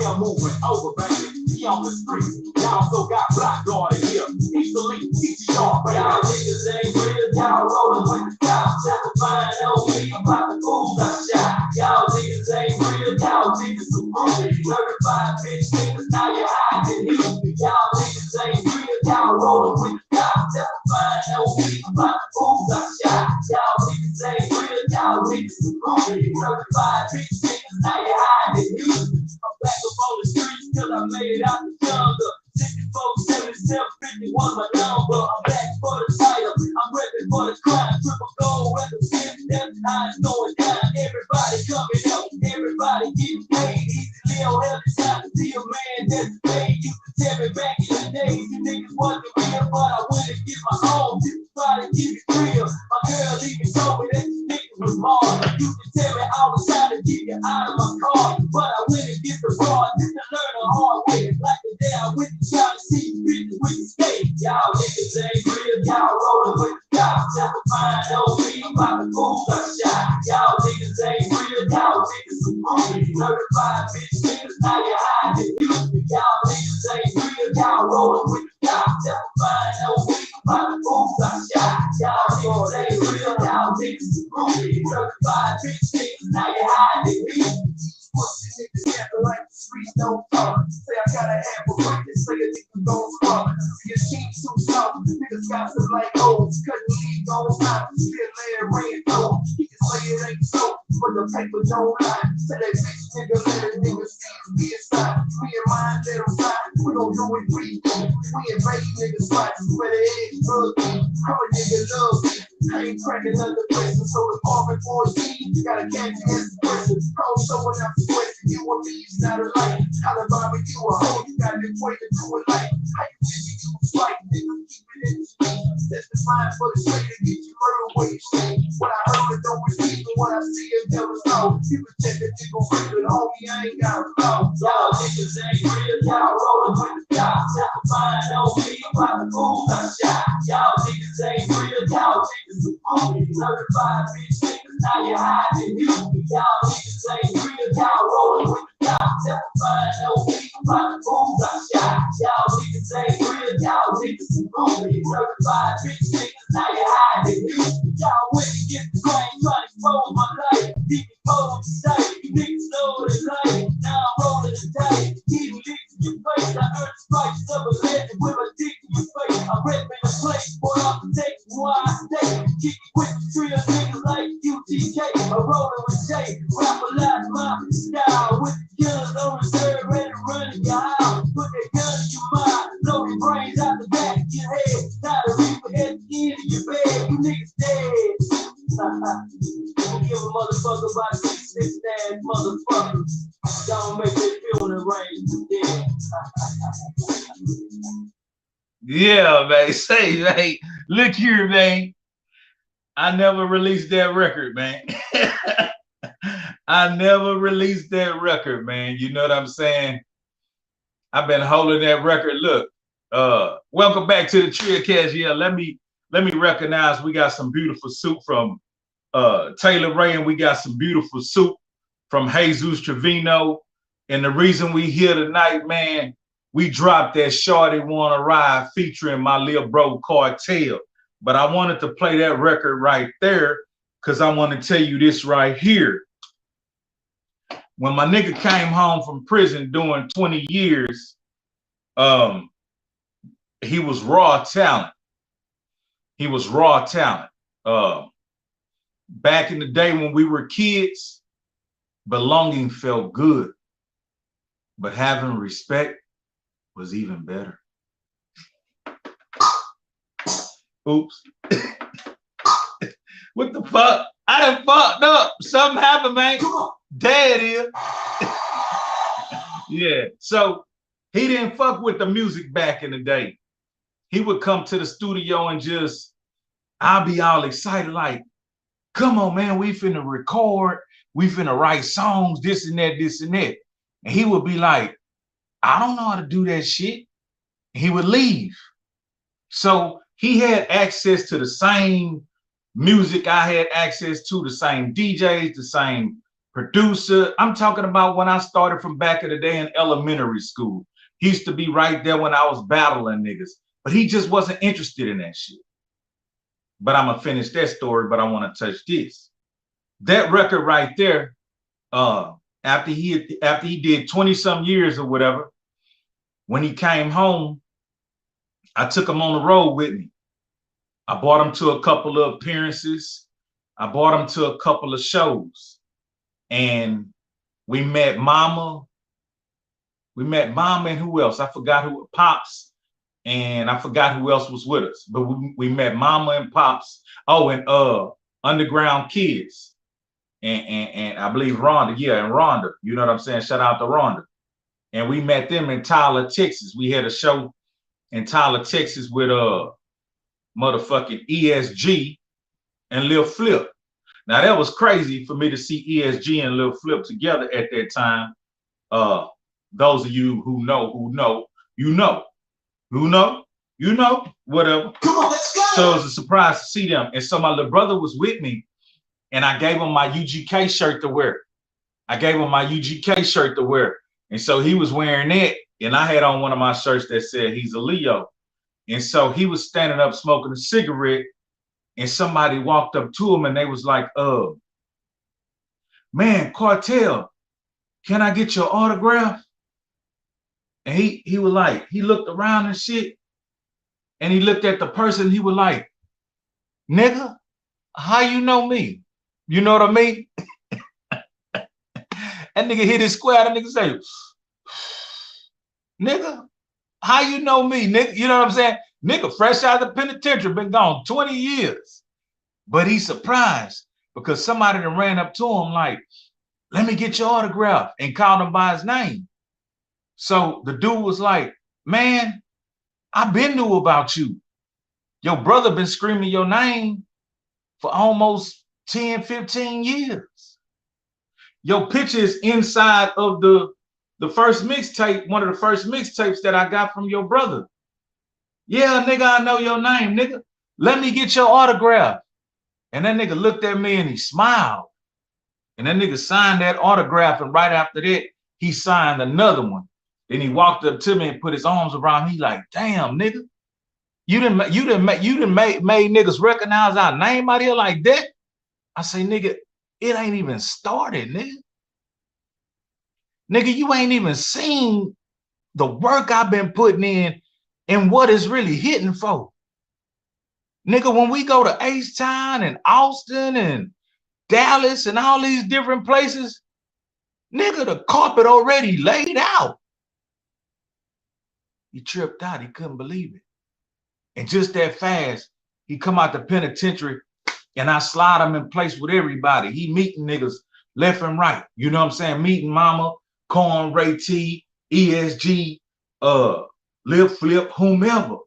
still moving over, baby. He on the street. Y'all so got black guard in here. Easily, TTR, baby. Y'all niggas ain't real. Y'all rolling with the cops. Testifying on me about the fools I shot. Y'all niggas ain't real. Y'all niggas some fools. Certified bitch niggas, now you hiding here. Y'all niggas ain't real. Y'all rolling with the cops. Testifying on me about the fools I shot. Y'all niggas ain't real. Y'all niggas some fools. Certified bitch niggas, now you hiding here. I'm back up on the streets till I made it out the jungle. 64, 77, 50 was my number. I'm back for the title. I'm repping for the crime. Triple gold represents them. Eyes going down. Everybody coming up. Everybody getting paid. Hezeleo every time to see a man that's paid. Used to tell me back in the days, you niggas wasn't real, but I went and get my own. People try to keep it real. My girl even told me that you niggas was wrong. You can tell me I was trying to keep you out of my car, but I went and get the broad just to learn the hard way. Like the day I went to try to see bitches with the skate. Y'all niggas ain't real. Y'all rolling with the cops. Testifying on me about the fools I shot. Y'all niggas ain't real. Y'all niggas some fools. Certified bitch niggas, now you hiding. Y'all niggas ain't real. Y'all rolling with the cops. Testifying on me about the fools I shot. Y'all niggas ain't real. Y'all niggas some fools. Certified bitch niggas, now you hiding. Pussy niggas yapping like the streets don't talk. Say I gotta have a break and say a nigga gon' squat. See a team too soft, niggas got some like hoes. Couldn't leave on top, still laying rain though. He can say it ain't so, but the paper don't lie. Say that bitch nigga let a nigga see us be inside. Me and mine let him slide, we gon' do it free. We invade niggas spots, where the eggs drug me. I'm a nigga love me. I ain't cracking under pressure, so the apartment 14 gotta catch you as the pressure. I'm showing up the question, you and me is not alike. How the Bobby, you a hoe, you got this way to do it like. How you think you use like, nigga, keep it in the street. Testifying for the straight to get you murdered where you stay. What I heard it don't repeat, and what I see it never saw. You can check the nigga real, homie, I ain't got a flaw. Y'all niggas ain't real, y'all rolling with the cops. Testifying on me about the fools I shot. Y'all niggas ain't real, y'all niggas some fools. Certified bitch niggas, now you hiding. Y'all niggas ain't real, y'all rolling with the cops. Testifying on me about the fools I shot. Y'all niggas ain't real, y'all niggas some fools. Certified bitch niggas, now you hiding. Y'all went and get the grain, trying to expose my life. Deep exposed today, you niggas know the life. Now I'm rolling today, eating licks in your face. I earned the stripes of a legend with my dick in your face. I'm repping the place, boy, I'm protecting where I stay. Kick it with the Trill niggas like UTK. I'm rolling with Jay, rap a lot my style. With the guns on reserve, ready to run in your house. Put that gun in your mind, blow your brains out the back of your head. Not a reaper at the end of your bed, you niggas dead. Don't give a motherfucker about 6'6" ass motherfuckers. Don't make that feel in the rain. Yeah, man. Say, man. Look here, man. I never released that record, man. I never released that record, man. You know what I'm saying? I've been holding that record. Look, welcome back to the Trillgear.biz. Yeah, let me recognize we got some beautiful soup from Taylor Ray, and we got some beautiful soup from Jesus Trevino. And the reason we here tonight, man, we dropped that Shorty Wanna Ride featuring my little bro Cartel. But I wanted to play that record right there because I want to tell you this right here. When my nigga came home from prison doing 20 years, he was raw talent. He was raw talent. Back in the day when we were kids, belonging felt good, but having respect was even better. Oops. What the fuck? I done fucked up. Something happened, man. There it is. Yeah. So he didn't fuck with the music back in the day. He would come to the studio and just, I'll be all excited like, come on, man, we finna record. We finna write songs, this and that, this and that. And he would be like, I don't know how to do that shit. He would leave. So he had access to the same music I had access to, the same DJs, the same producer. I'm talking about when I started from back in the day in elementary school. He used to be right there when I was battling niggas, but he just wasn't interested in that shit. But I'm gonna finish that story, but I want to touch this. That record right there, after he did 20 some years or whatever, when he came home, I took him on the road with me. I brought him to a couple of appearances. I brought him to a couple of shows. And we met Mama. We met Mama and who else? I forgot who, Pops. And I forgot who else was with us. But we met Mama and Pops. Oh, and Underground Kids. And I believe Rhonda. Yeah, and Rhonda. You know what I'm saying? Shout out to Rhonda. And we met them in Tyler, Texas. We had a show in Tyler, Texas with motherfucking ESG and Lil Flip. Now that was crazy for me to see ESG and Lil Flip together at that time. Those of you who know, whatever. Come on, let's go. So it was a surprise to see them. And so my little brother was with me, and I gave him my UGK shirt to wear. And so he was wearing that, and I had on one of my shirts that said Hezeleo. And so he was standing up smoking a cigarette, and somebody walked up to him and they was like, man, Cartel, can I get your autograph? And he was like, he looked around and shit, and he looked at the person, he was like, nigga, how you know me? You know what I mean? That nigga hit his square, that nigga say, nigga, how you know me, nigga? You know what I'm saying? Nigga, fresh out of the penitentiary, been gone 20 years. But he's surprised because somebody that ran up to him like, let me get your autograph, and called him by his name. So the dude was like, man, I been knew about you. Your brother been screaming your name for almost 10, 15 years. Your picture is inside of the first mixtape, one of the first mixtapes that I got from your brother. Yeah, nigga, I know your name, nigga. Let me get your autograph. And that nigga looked at me and he smiled. And that nigga signed that autograph, and right after that, he signed another one. Then he walked up to me and put his arms around me like, damn, nigga. You done made niggas recognize our name out here like that? I say, nigga, it ain't even started, nigga. Nigga, you ain't even seen the work I've been putting in and what it's really hitting for. Nigga, when we go to H-Town and Austin and Dallas and all these different places, nigga, the carpet already laid out. He tripped out. He couldn't believe it. And just that fast, he come out the penitentiary and I slide him in place with everybody. He meeting niggas left and right. You know what I'm saying? Meeting Mama, Corn, Ray T, ESG, Lil Flip, whomever.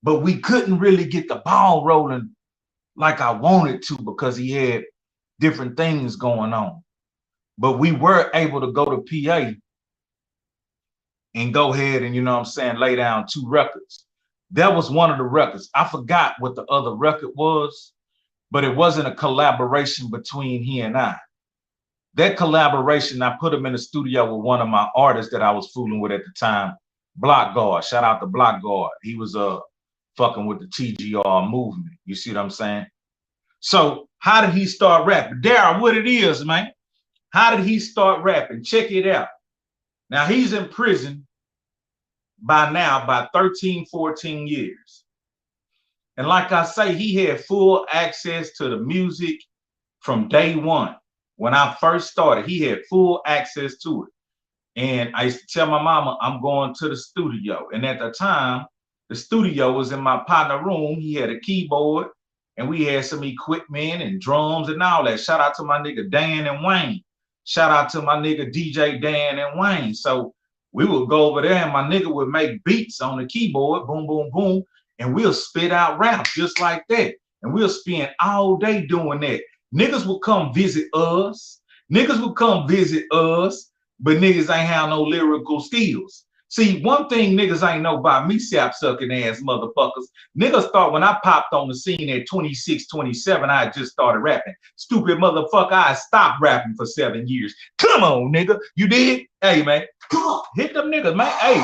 But we couldn't really get the ball rolling like I wanted to because he had different things going on. But we were able to go to PA and go ahead and, you know what I'm saying, lay down 2 records. That was one of the records. I forgot what the other record was, but it wasn't a collaboration between he and I. That collaboration, I put him in the studio with one of my artists that I was fooling with at the time, Block Guard. Shout out to Block Guard. He was fucking with the TGR movement. You see what I'm saying? So how did he start rapping? Darryl, what it is, man. How did he start rapping? Check it out. Now he's in prison by now by 13, 14 years. And like I say, he had full access to the music from day one. When I first started, he had full access to it. And I used to tell my mama, I'm going to the studio. And at the time, the studio was in my partner room. He had a keyboard and we had some equipment and drums and all that. Shout out to my nigga Dan and Wayne. Shout out to my nigga DJ Dan and Wayne. So we would go over there and my nigga would make beats on the keyboard, boom, boom, boom, and we'll spit out raps just like that. And we'll spend all day doing that. Niggas would come visit us. But niggas ain't have no lyrical skills. See, one thing niggas ain't know about me, sap sucking ass motherfuckers. Niggas thought when I popped on the scene at 26, 27, I had just started rapping. Stupid motherfucker, I stopped rapping for 7 years. Come on, nigga. You did? Hey, man. Come on. Hit them niggas, man. Hey,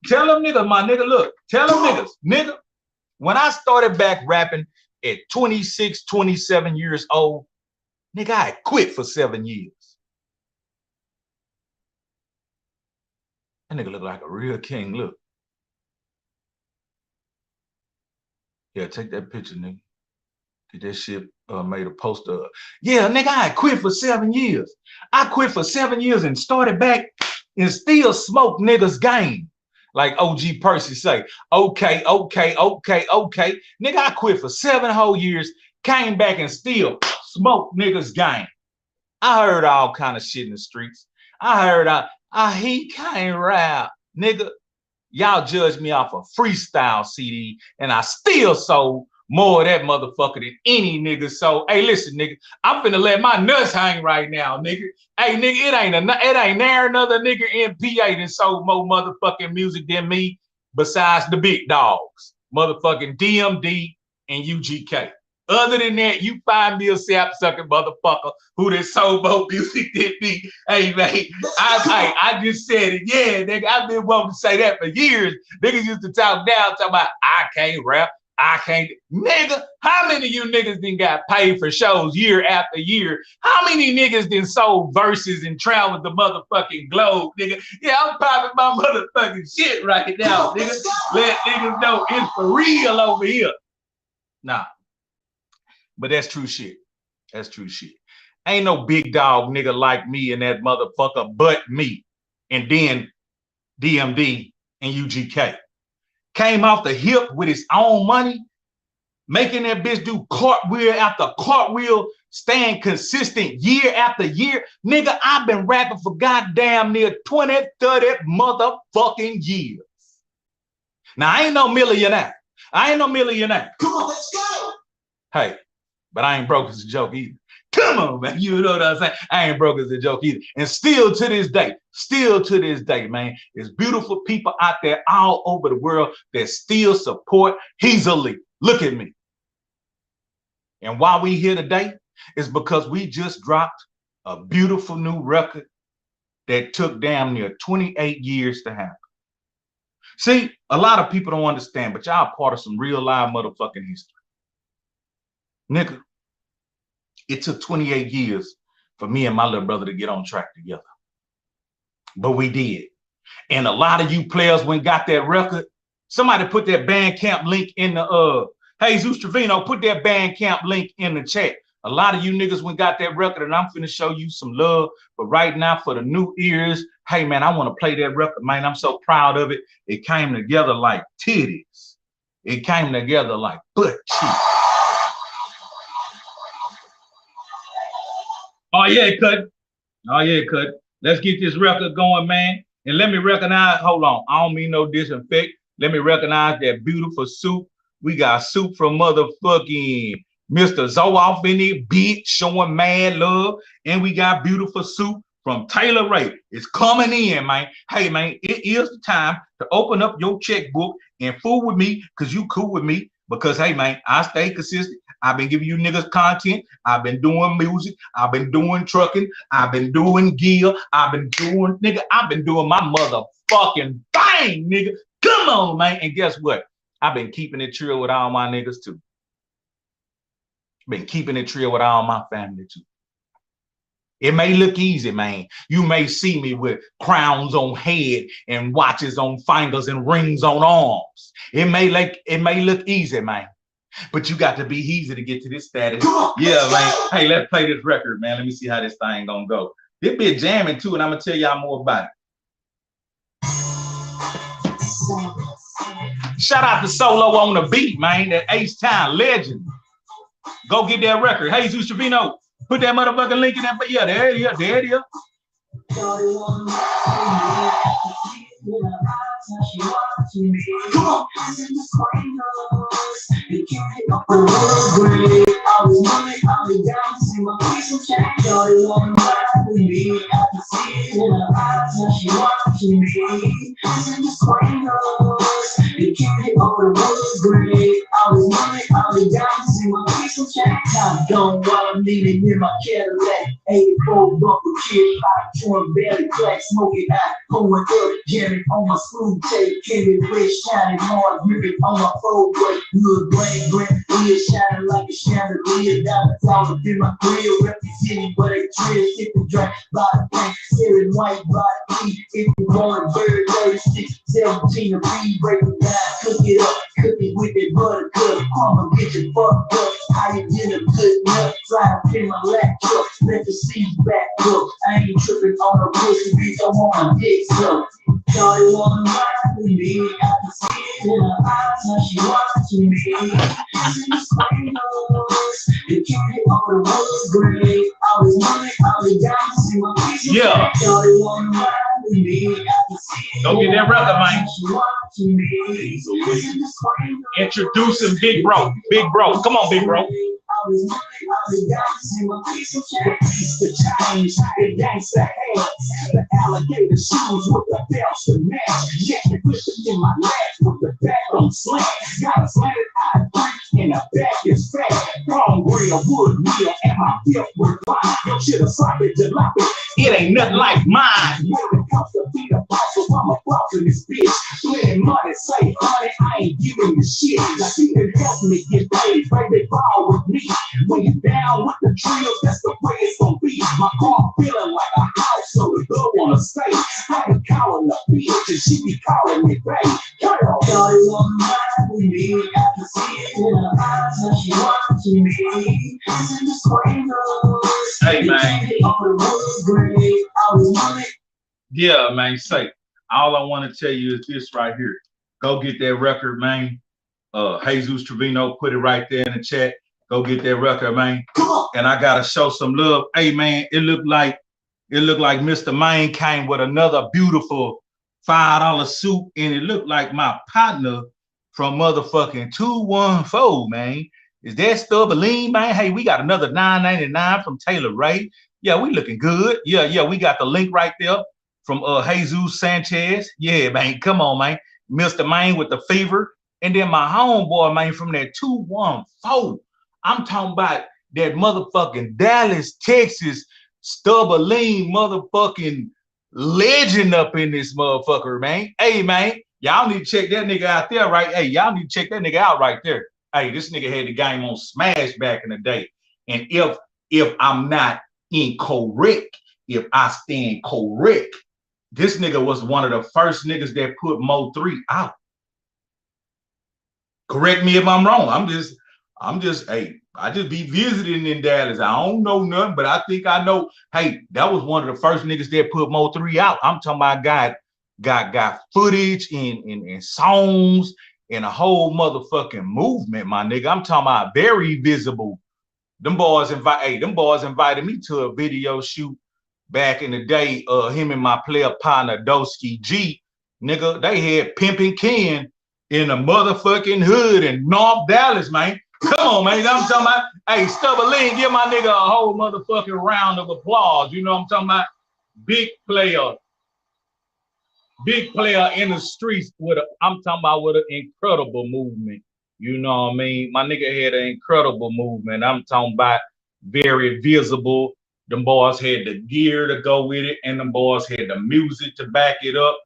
tell them niggas, my nigga, look. Tell them niggas, nigga. When I started back rapping at 26, 27 years old, nigga, I quit for 7 years. That nigga look like a real king. Look. Yeah, take that picture, nigga. Get that shit made a poster of. Yeah, nigga, I quit for 7 years. I quit for 7 years and started back and still smoke niggas game. Like OG Percy say, okay. Nigga, I quit for 7 whole years, came back and still smoke niggas game. I heard all kind of shit in the streets. I heard he can't rap. Nigga, y'all judge me off a freestyle CD, and I still sold more of that motherfucker than any nigga. So, hey, listen, nigga, I'm finna let my nuts hang right now, nigga. Hey, nigga, it ain't there another nigga in PA that sold more motherfucking music than me besides the big dogs, motherfucking DMD and UGK. Other than that, you find me a sap sucking motherfucker who done sold more music than me. Hey, man, I just said it. Yeah, nigga, I've been wanting to say that for years. Niggas used to talk down, talking about, I can't rap. I can't. Nigga, how many of you niggas done got paid for shows year after year? How many niggas done sold verses and traveled the motherfucking globe, nigga? Yeah, I'm popping my motherfucking shit right now, nigga. Let niggas know it's for real over here. Nah. But that's true shit. That's true shit. Ain't no big dog nigga like me and that motherfucker but me. And then DMD and UGK. Came off the hip with his own money, making that bitch do cartwheel after cartwheel, staying consistent year after year. Nigga, I've been rapping for goddamn near 20, 30 motherfucking years. Now, I ain't no millionaire. Come on, let's go. Hey. But I ain't broke as a joke either. Come on, man. You know what I'm saying? I ain't broke as a joke either. And still to this day, man, there's beautiful people out there all over the world that still support Hezeleo. Look at me. And why we here today is because we just dropped a beautiful new record that took damn near 28 years to happen. See, a lot of people don't understand, but y'all part of some real live motherfucking history. Nigga, it took 28 years for me and my little brother to get on track together. But we did. And a lot of you players went got that record. Somebody put that Bandcamp link in the, hey, Zeus Trevino, put that Bandcamp link in the chat. A lot of you niggas went got that record, and I'm finna show you some love. But right now, for the new ears, hey, man, I want to play that record, man. I'm so proud of it. It came together like titties. It came together like butt cheeks. Oh, yeah, cut. Let's get this record going, man. And let me recognize, hold on, I don't mean no disinfect. Let me recognize that beautiful soup. We got soup from motherfucking Mr. Zooff in it, bitch, showing mad love. And we got beautiful soup from Taylor Ray. It's coming in, man. Hey, man, it is the time to open up your checkbook and fool with me, because you cool with me. Because, hey, man, I stay consistent. I've been giving you niggas content. I've been doing music. I've been doing trucking. I've been doing gear. I've been doing my motherfucking thing, nigga. Come on, man. And guess what? I've been keeping it trill with all my niggas, too. Been keeping it trill with all my family, too. It may look easy, man. You may see me with crowns on head and watches on fingers and rings on arms. It may look easy, man. But you got to be easy to get to this status. Yeah, man. Hey, let's play this record, man. Let me see how this thing gonna go. This be jamming too, and I'm gonna tell y'all more about it. Shout out to Solo on the beat, man. That H-Town legend. Go get that record. Hey, Zeus Trevino, put that motherfucking link in there. But yeah, there it is. There it is. see it in her eyes when she watching me. This is disclaimers. You can't get over the wood grade. All this money, all the diamonds in my piece of chain. I'm gone while I'm leaning in my Cadillac. 84 bumper kid, like torn belly crack, smoking out, pulling up, jamming on my screw tape, Kenny Rich shining hard, gripping on my pole blade, good brain grip, wheel shining like a chandelier, diamonds all up in my grill, representing what they drill, sipping drink, body paint, staring white body, if you want a bird, 36, 17 to be breaking down, cook it with that butter cut, I'ma get you fucked up, how you did a good nut, fly up in my lap truck, let the seats back up, I ain't tripping on a pussy bitch, I want a dick suck. Shorty wanna ride with me, I can see it in her eyes when she watching me. This is disclaimers, you can't get over the wood grade. All this money, all the diamonds in my piece. Yeah. Shorty wanna ride with me, I can see it. Go get that record, man. She watching me. This is disclaimers. Introducing Big Bro. Big Bro. Come on, Big Bro. All this money, all the diamonds in my piece of change. The change, the gangsta hands, the alligator shoes with the belts to match. Yeah, the whipping in my legs with the back on slant. Got a slanted eye drink and the back is fat. Chrome grill, wood wheel, and my fifth with fine. Your shit a sloppy jalopy. It ain't nothing like mine. When it comes to beat a boss, so I'm a boss in this bitch. Spending money, say, honey, I ain't giving you shit. Like you can help me get paid, baby, ball with me. When you down with the Trill, that's the way it's gonna be. My car feeling like a house, so the girl wanna stay. I be calling the bitch, and she be calling me babe. Girl, Shorty wanna ride with me, I can see it in her eyes when she watching me. This is disclaimers. Hey, man. Yeah, man, say. All I want to tell you is this right here. Go get that record, man. Jesus Trevino put it right there in the chat. Go get that record, man. And I gotta show some love. Hey, man, it looked like Mr. Main came with another beautiful $5 suit, and it looked like my partner from motherfucking 214, man. Is that Stubberline, man? Hey, we got another $9.99 from Taylor Ray. Yeah, we looking good. Yeah, we got the link right there from Jesus Sanchez. Yeah, man, come on, man. Mr. Main with the fever. And then my homeboy, man, from that 214. I'm talking about that motherfucking Dallas, Texas, Stubberline motherfucking legend up in this motherfucker, man. Hey, man, y'all need to check that nigga out there, right? Hey, y'all need to check that nigga out right there. Hey, this nigga had the game on Smash back in the day. And if I'm not incorrect, if I stand correct, this nigga was one of the first niggas that put Mo 3 out. Correct me if I'm wrong. I'm just, hey, I just be visiting in Dallas. I don't know nothing, but I think I know. Hey, that was one of the first niggas that put Mo 3 out. I'm talking about got footage and songs and a whole motherfucking movement, my nigga. I'm talking about very visible. Them boys invited me to a video shoot back in the day. Him and my player partner Dosky G, nigga, they had Pimpin' Ken in a motherfucking hood in North Dallas, man. Come on, man. I'm talking about, hey, Stubberline, give my nigga a whole motherfucking round of applause. You know what I'm talking about? Big player in the streets with I'm talking about with an incredible movement. You know what I mean? My nigga had an incredible movement. I'm talking about very visible. Them boys had the gear to go with it, and them boys had the music to back it up.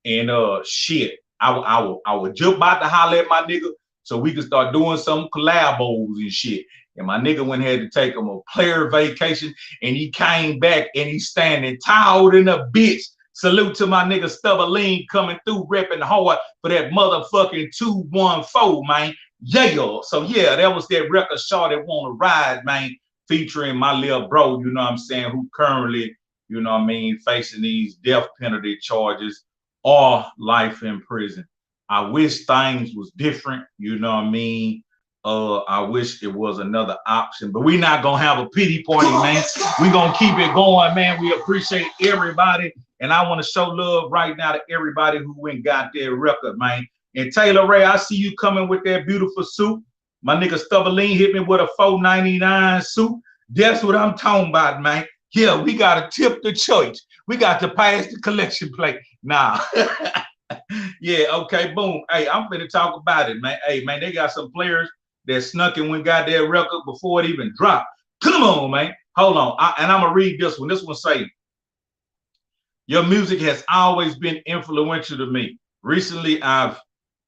And shit, I was just about to holler at my nigga so we could start doing some collabos and shit. And my nigga went ahead to take him a player vacation, and he came back and he's standing tall in a bitch. Salute to my nigga Stubberline coming through, repping hard for that motherfucking 214, man. Yeah. So yeah, that was that record Shorty Wanna Ride, man, featuring my little bro, you know what I'm saying, who currently, you know what I mean, facing these death penalty charges or life in prison. I wish things was different, you know what I mean. I wish it was another option, but we not gonna have a pity party, man. We gonna keep it going, man. We appreciate everybody, and I want to show love right now to everybody who went and got their record, man. And Taylor Ray, I see you coming with that beautiful suit. My nigga Stubberline hit me with a $4.99 suit. That's what I'm talking about, man. Yeah, we gotta tip the church. We got to pass the collection plate. Nah. Yeah, okay, boom. Hey, I'm finna talk about it, man. Hey, man, they got some players that snuck and went got their record before it even dropped. Come on, man. Hold on. And I'm gonna read this one. This one say, your music has always been influential to me. Recently, I've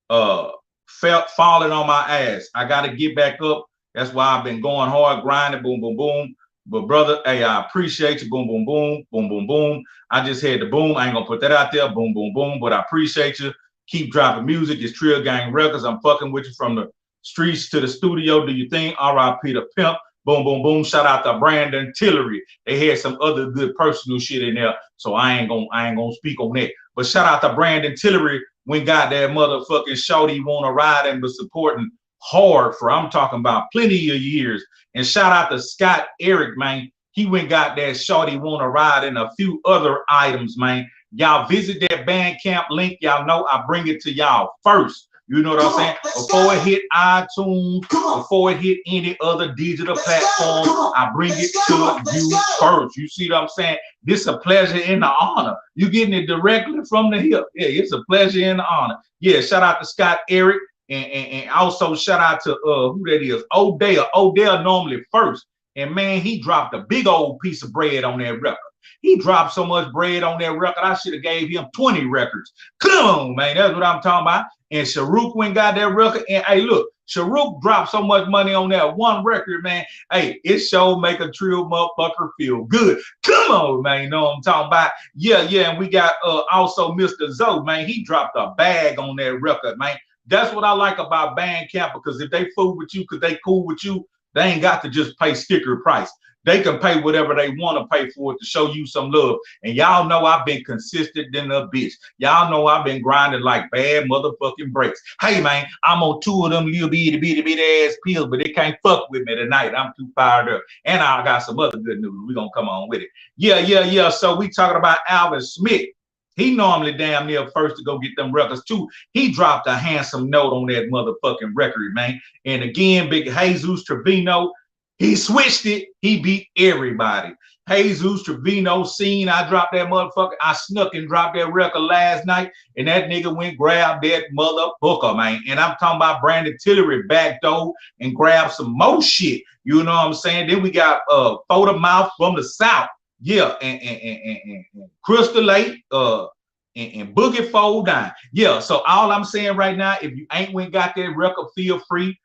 felt falling on my ass. I gotta get back up. That's why I've been going hard, grinding, boom, boom, boom. But brother, hey, I appreciate you. Boom, boom, boom, boom, boom, boom. I just had the boom. I ain't gonna put that out there. Boom, boom, boom. But I appreciate you. Keep dropping music. It's Trill Gang Records. I'm fucking with you from the streets to the studio. Do you think? R.I.P. the pimp. Boom, boom, boom. Shout out to Brandon Tillery. They had some other good personal shit in there, so I ain't gonna speak on that. But shout out to Brandon Tillery when got that motherfucking Shorty wanna ride and was supporting hard for, I'm talking about plenty of years. And shout out to Scott Eric, man. He went got that Shorty wanna ride and a few other items, man. Y'all visit that Bandcamp link. Y'all know I bring it to y'all first. You know what I'm saying? Before it hit iTunes, before it hit any other digital platform, I bring it to you first. You see what I'm saying? This is a pleasure and an honor. You getting it directly from the hip. Yeah, it's a pleasure and an honor. Yeah, shout out to Scott Eric. And also shout out to who that is, Odell. Odell normally first. And man, he dropped a big old piece of bread on that record. He dropped so much bread on that record, I should have gave him 20 records. Come on, man. That's what I'm talking about. And Sharuk went got that record. And hey, look, Sharuk dropped so much money on that one record, man. Hey, it sure make a Trill motherfucker feel good. Come on, man. You know what I'm talking about? Yeah, yeah. And we got also Mr. Zoe, man. He dropped a bag on that record, man. That's what I like about Bandcamp, because if they fool with you, because they cool with you, they ain't got to just pay sticker price. They can pay whatever they want to pay for it to show you some love. And y'all know I've been consistent than a bitch. Y'all know I've been grinding like bad motherfucking breaks. Hey, man, I'm on 2 of them little bitty ass pills, but they can't fuck with me tonight. I'm too fired up. And I got some other good news. We're going to come on with it. Yeah. So we talking about Alvin Smith. He normally damn near first to go get them records too. He dropped a handsome note on that motherfucking record, man. And again, big Jesus Trevino, he switched it. He beat everybody. Jesus Trevino seen I dropped that motherfucker. I snuck and dropped that record last night, and that nigga went grab that motherfucker, man. And I'm talking about Brandon Tillery back door and grab some more shit. You know what I'm saying? Then we got Photo Mouth from the South. Yeah, and Crystal Lake, and Boogie Fold Down. Yeah, so all I'm saying right now, if you ain't went got that record, feel free.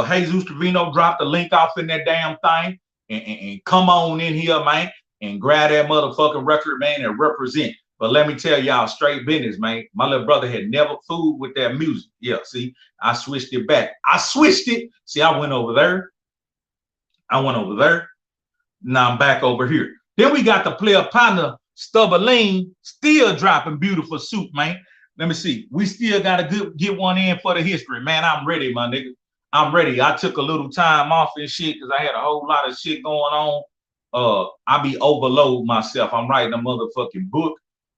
Jesus Trevino dropped the link off in that damn thing, and come on in here, man, and grab that motherfucking record, man, and represent. But let me tell y'all straight business, man. My little brother had never fooled with that music. Yeah, see, I switched it back. I switched it. See, I went over there. Now I'm back over here. Then we got the player partner, Stubberline, still dropping beautiful suit, man. Let me see. We still got to get one in for the history, man. I'm ready, my nigga. I'm ready. I took a little time off and shit because I had a whole lot of shit going on. I be overload myself. I'm writing a motherfucking book.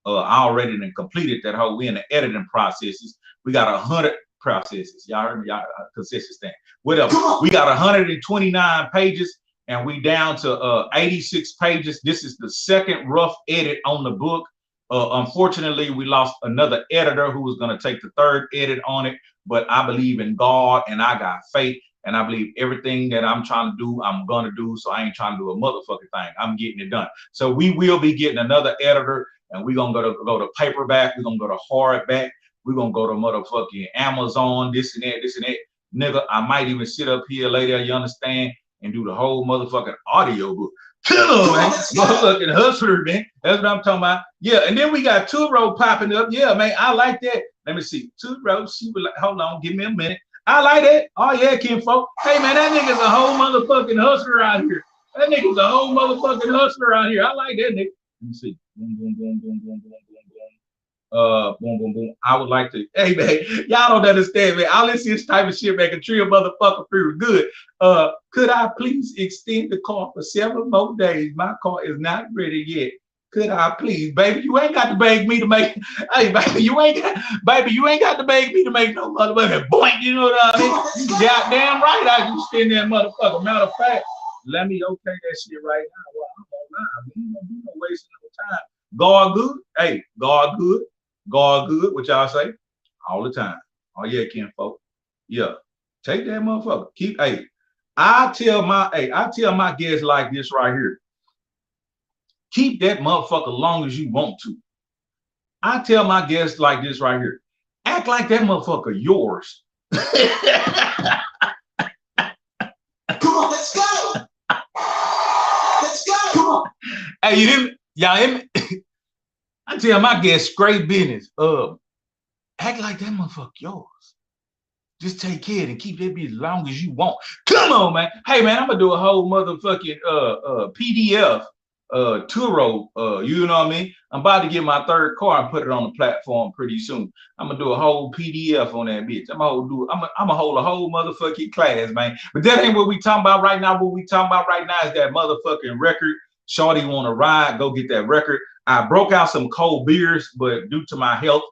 I already done completed that whole. We in the editing processes. We got 100 processes. Y'all heard me? Y'all consistent stand. Whatever. We got 129 pages. And we down to 86 pages. This is the second rough edit on the book. Unfortunately, we lost another editor who was going to take the third edit on it. But I believe in God and I got faith. And I believe everything that I'm trying to do, I'm going to do. So I ain't trying to do a motherfucking thing. I'm getting it done. So we will be getting another editor. And we're going to go to paperback. We're going to go to hardback. We're going to go to motherfucking Amazon, this and that. Nigga, I might even sit up here later, you understand, and do the whole motherfucking audio book. Come on, man. Motherfucking hustler, man. That's what I'm talking about. Yeah, and then we got Two-Row popping up. Yeah, man, I like that. Let me see. Two-Row, she was like, hold on, give me a minute. I like that. Oh, yeah, kinfolk. Hey, man, that nigga's a whole motherfucking hustler out here. That nigga's a whole motherfucking hustler out here. I like that nigga. Let me see. Boom, boom, boom, boom, boom, boom, boom, boom. Boom, boom, boom. I would like to, hey man, y'all don't understand, man. I listen to this type of shit make a Trill motherfucker feel good. Could I please extend the car for 7 more days? My car is not ready yet. Could I please, baby? You ain't got to beg me to make. Hey, baby, you ain't got to beg me to make no motherfucking boink. You know what I mean? You goddamn right, I can extend that motherfucker. Matter of fact, let me okay that shit right now. Well, I'm gonna lie. We ain't gonna do no wasting no time. God good. Hey, God good. God good. What y'all say? All the time. Oh yeah, kinfolk. Yeah. Take that motherfucker. Keep, hey, I tell my guests like this right here. Keep that motherfucker long as you want to. I tell my guests like this right here. Act like that motherfucker yours. Come on, let's go. Let's go. Come on. Hey, you hear me? Y'all hear me? I tell my guests straight business. Act like that motherfucker yours. Just take care and keep that bitch as long as you want. Come on, man. Hey, man, I'm gonna do a whole motherfucking PDF Turo. You know what I mean? I'm about to get my third car and put it on the platform pretty soon. I'm gonna do a whole PDF on that bitch. I'm gonna hold a whole motherfucking class, man. But that ain't what we talking about right now. What we talking about right now is that motherfucking record. Shorty want to ride? Go get that record. I broke out some cold beers, but due to my health,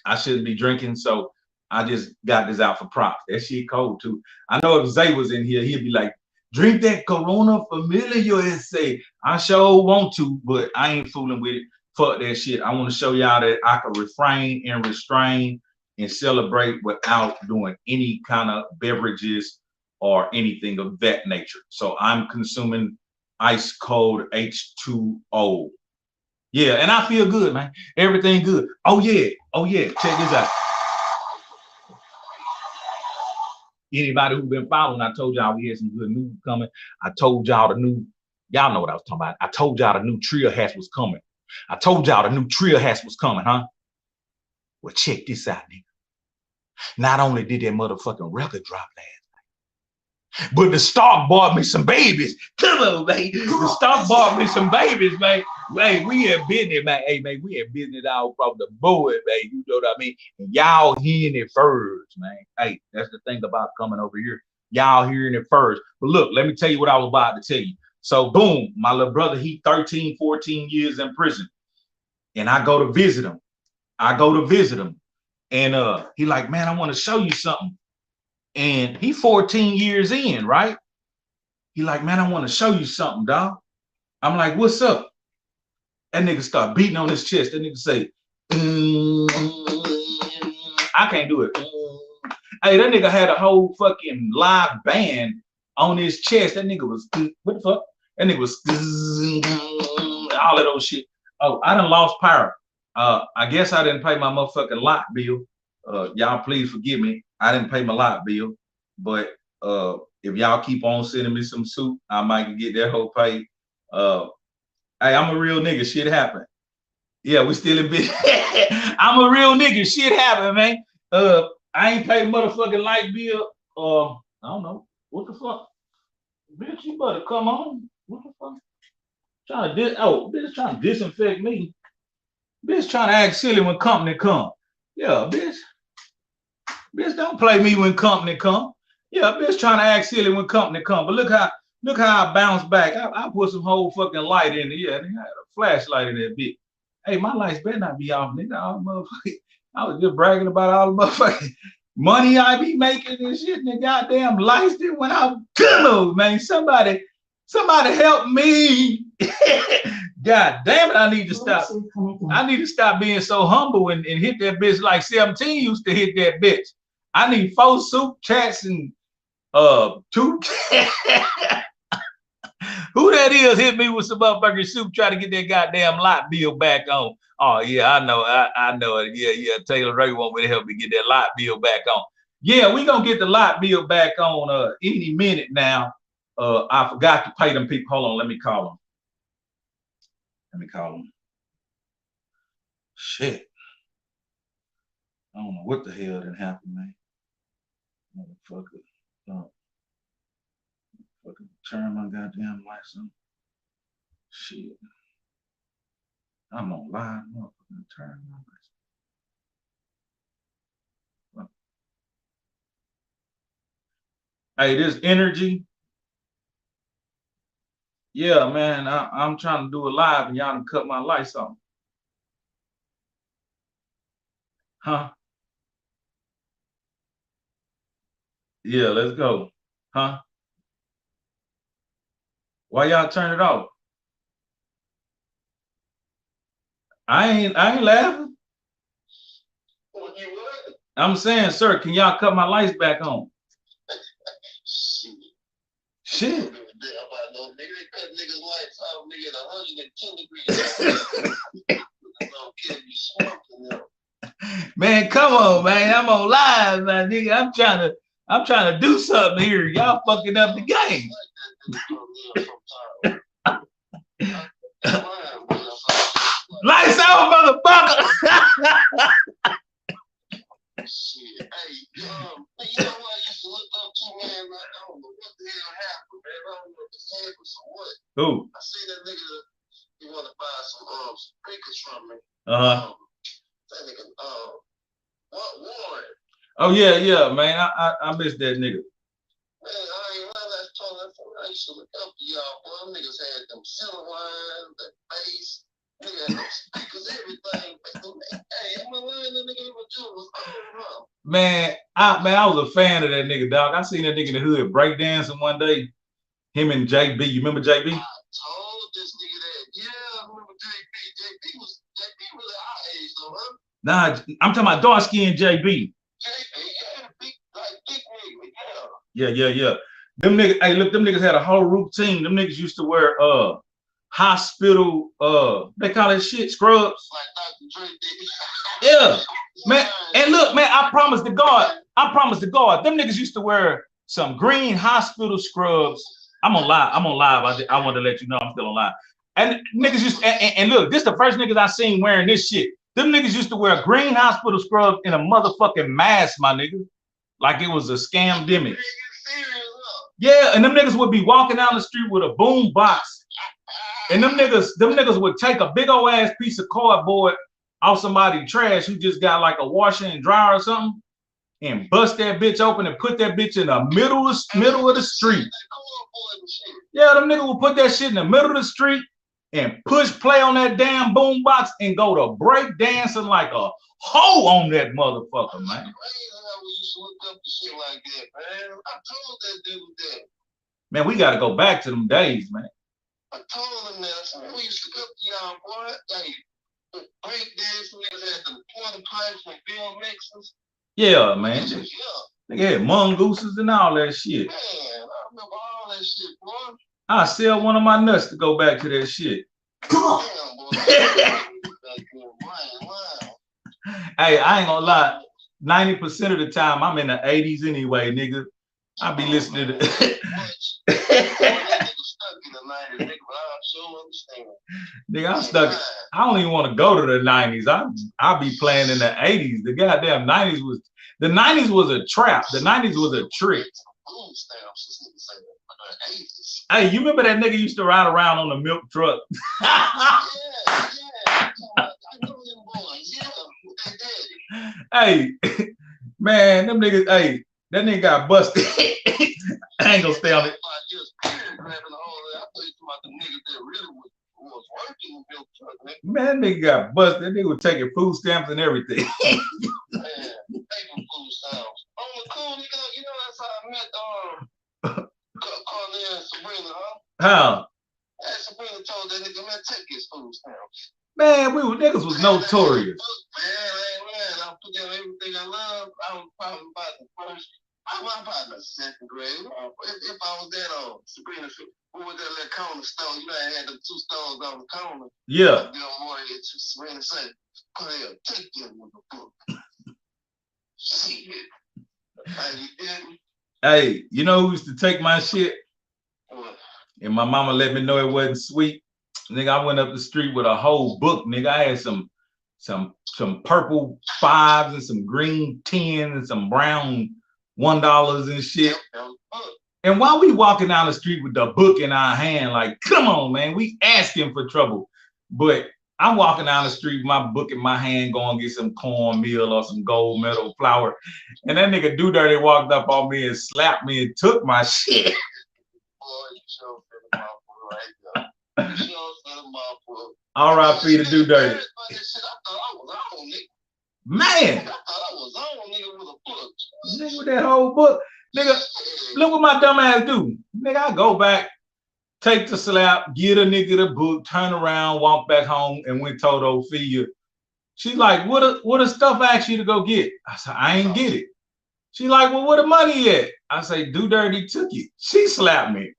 I shouldn't be drinking, so I just got this out for props. That shit cold too. I know if Zay was in here, he'd be like, drink that Corona Familiar and say, I sure want to, but I ain't fooling with it. Fuck that shit. I want to show y'all that I can refrain and restrain and celebrate without doing any kind of beverages or anything of that nature. So I'm consuming ice cold H2O. Yeah, and I feel good, man. Everything good. Oh yeah. Check this out. Anybody who's been following, I told y'all we had some good news coming. I told y'all y'all know what I was talking about. I told y'all the new Trill hat was coming. I told y'all the new Trill hat was coming, huh? Well, check this out, nigga. Not only did that motherfucking record drop last night, but the stock bought me some babies. Come on, man. The stock bought me some babies, man. Hey, we have business, man. Hey, man, we have business out from the board, man. You know what I mean? And y'all hearing it first, man. Hey, that's the thing about coming over here. Y'all hearing it first. But look, let me tell you what I was about to tell you. So, boom, my little brother, he 13, 14 years in prison. And I go to visit him. And he like, man, I want to show you something. And he 14 years in, right? He like, man, I want to show you something, dog. I'm like, what's up? That nigga start beating on his chest. That nigga say, I can't do it. Hey, that nigga had a whole fucking live band on his chest. That nigga was, what the fuck? That nigga was all of those shit. Oh, I done lost power. I guess I didn't pay my motherfucking lot bill. Y'all please forgive me. I didn't pay my lot bill. But if y'all keep on sending me some soup, I might get that whole paid. Hey, I'm a real nigga. Shit happened. Yeah, we still in business. I'm a real nigga. Shit happened, man. I ain't paid motherfucking light bill. I don't know. What the fuck? Bitch, you better come on. What the fuck? Bitch trying to disinfect me. Bitch trying to act silly when company come. Yeah, bitch. Bitch, don't play me when company come. Yeah, bitch trying to act silly when company come. But look how I bounce back. I put some whole fucking light in there. Yeah, they had a flashlight in that bitch. Hey, my lights better not be off, nigga. All the motherfucking, I was just bragging about all the motherfucking money I be making and shit, and the goddamn lights that went out. Good, man. Somebody help me. God damn it, I need to stop. I need to stop being so humble and hit that bitch like 17 used to hit that bitch. I need 4 soup chats and 2. Who that is hit me with some motherfucking soup trying to get that goddamn lot bill back on. Oh yeah, I know it. Yeah. Taylor Ray want me to help me get that lot bill back on. Yeah, we gonna get the lot bill back on any minute now. I forgot to pay them people. Hold on, let me call them. Shit. I don't know what the hell didn't happen, man. Motherfucker. Fucking turn my goddamn lights on. Shit. I'm on live. Motherfucking turn my lights on. Hey, this energy. Yeah, man. I'm trying to do it live and y'all done cut my lights on. Huh? Yeah, let's go. Huh? Why y'all turn it off? I ain't laughing. What you what? I'm saying, sir, can y'all cut my lights back on? Shit. Man, come on, man. I'm on live, man, nigga. I'm trying to do something here. Y'all fucking up the game. Lights out, motherfucker. Shit, hey, you know what I used to look up to, man? I don't know what the hell happened, man. I don't know if it's happened or what. Who? I see that nigga, he want to buy some speakers from me. That nigga, Warren. Oh yeah, man. I miss that nigga. Man, I ain't lying. I used to look up to y'all, boy. Them niggas had them silver wine, the bass. Nigga had them speakers, everything. Hey, I'm a lying. That nigga even do was wrong. Man, I was a fan of that nigga, dog. I seen that nigga in the hood breakdancing one day. Him and JB. You remember JB? I told this nigga that. Yeah, I remember JB. JB really our age though, huh? Nah, I'm talking about dark skinned JB. JB, yeah, big nigga, yeah. Yeah. Them niggas, hey, look, them niggas had a whole routine. Them niggas used to wear hospital they call that shit scrubs. Like Dr. Dre did. Yeah. Man, and look, man, I promise to God, them niggas used to wear some green hospital scrubs. I'm on live. I wanted to let you know I'm still on live. And niggas used to, and look, this the first niggas I seen wearing this shit. Them niggas used to wear green hospital scrubs in a motherfucking mask, my nigga. Like it was a scam demic. Yeah, and them niggas would be walking down the street with a boom box. And them niggas would take a big old ass piece of cardboard off somebody's trash who just got like a washer and dryer or something and bust that bitch open and put that bitch in the middle of the street. Yeah, them niggas would put that shit in the middle of the street and push play on that damn boom box and go to break dancing like a hoe on that motherfucker, man. Man, we gotta go back to them days, man. I told him that. I said, we used to go to y'all, boy. Like, break dance, niggas had them quarter pipes and bill mixers. Yeah, man. They had mongooses and all that shit. Man, I remember all that shit, boy. I sell one of my nuts to go back to that shit. Come on. Hey, I ain't gonna lie. 90% of the time, I'm in the 80s anyway, nigga. I be listening to nigga, I'm stuck. I don't even want to go to the 90s. I'll be playing in the 80s. The goddamn 90s was a trap. The 90s was a trick. Hey, you remember that nigga used to ride around on the milk truck? Hey, man, them niggas, hey, that nigga got busted. I ain't gonna stay on it. Man, that nigga got busted. That nigga was taking food stamps and everything. Man, taking food stamps. On the cool, you know that's how I met Carly and Sabrina, huh? How? And Sabrina told that nigga, man, take his food stamps. Man, niggas was notorious. Man, I put down everything I love. I was probably about the first. I was about the second grade. If I was there on Sabrina, who was that little corner store? You know, I had the two stores on the corner. Yeah. You know, more than Sabrina said, "Come here, take them with the book." Shit. Hey, you didn't? Hey, you know who used to take my shit? What? And my mama let me know it wasn't sweet. Nigga, I went up the street with a whole book. Nigga, I had some purple 5s and some green 10s and some brown $1 and shit. And while we walking down the street with the book in our hand, like, come on, man, we asking for trouble. But I'm walking down the street with my book in my hand, going to get some cornmeal or some gold medal flour. And that nigga Do Dirty walked up on me and slapped me and took my shit. R.I.P. to Do Dirty. Man, nigga with that whole book. Nigga, look what my dumb ass do. Nigga, I go back take the slap, get a nigga the book, turn around, walk back home, and went told Ophelia. She's like, what a stuff asked you to go get? I said, I ain't get it. She like, well, where the money at? I say, Do Dirty took it. She slapped me.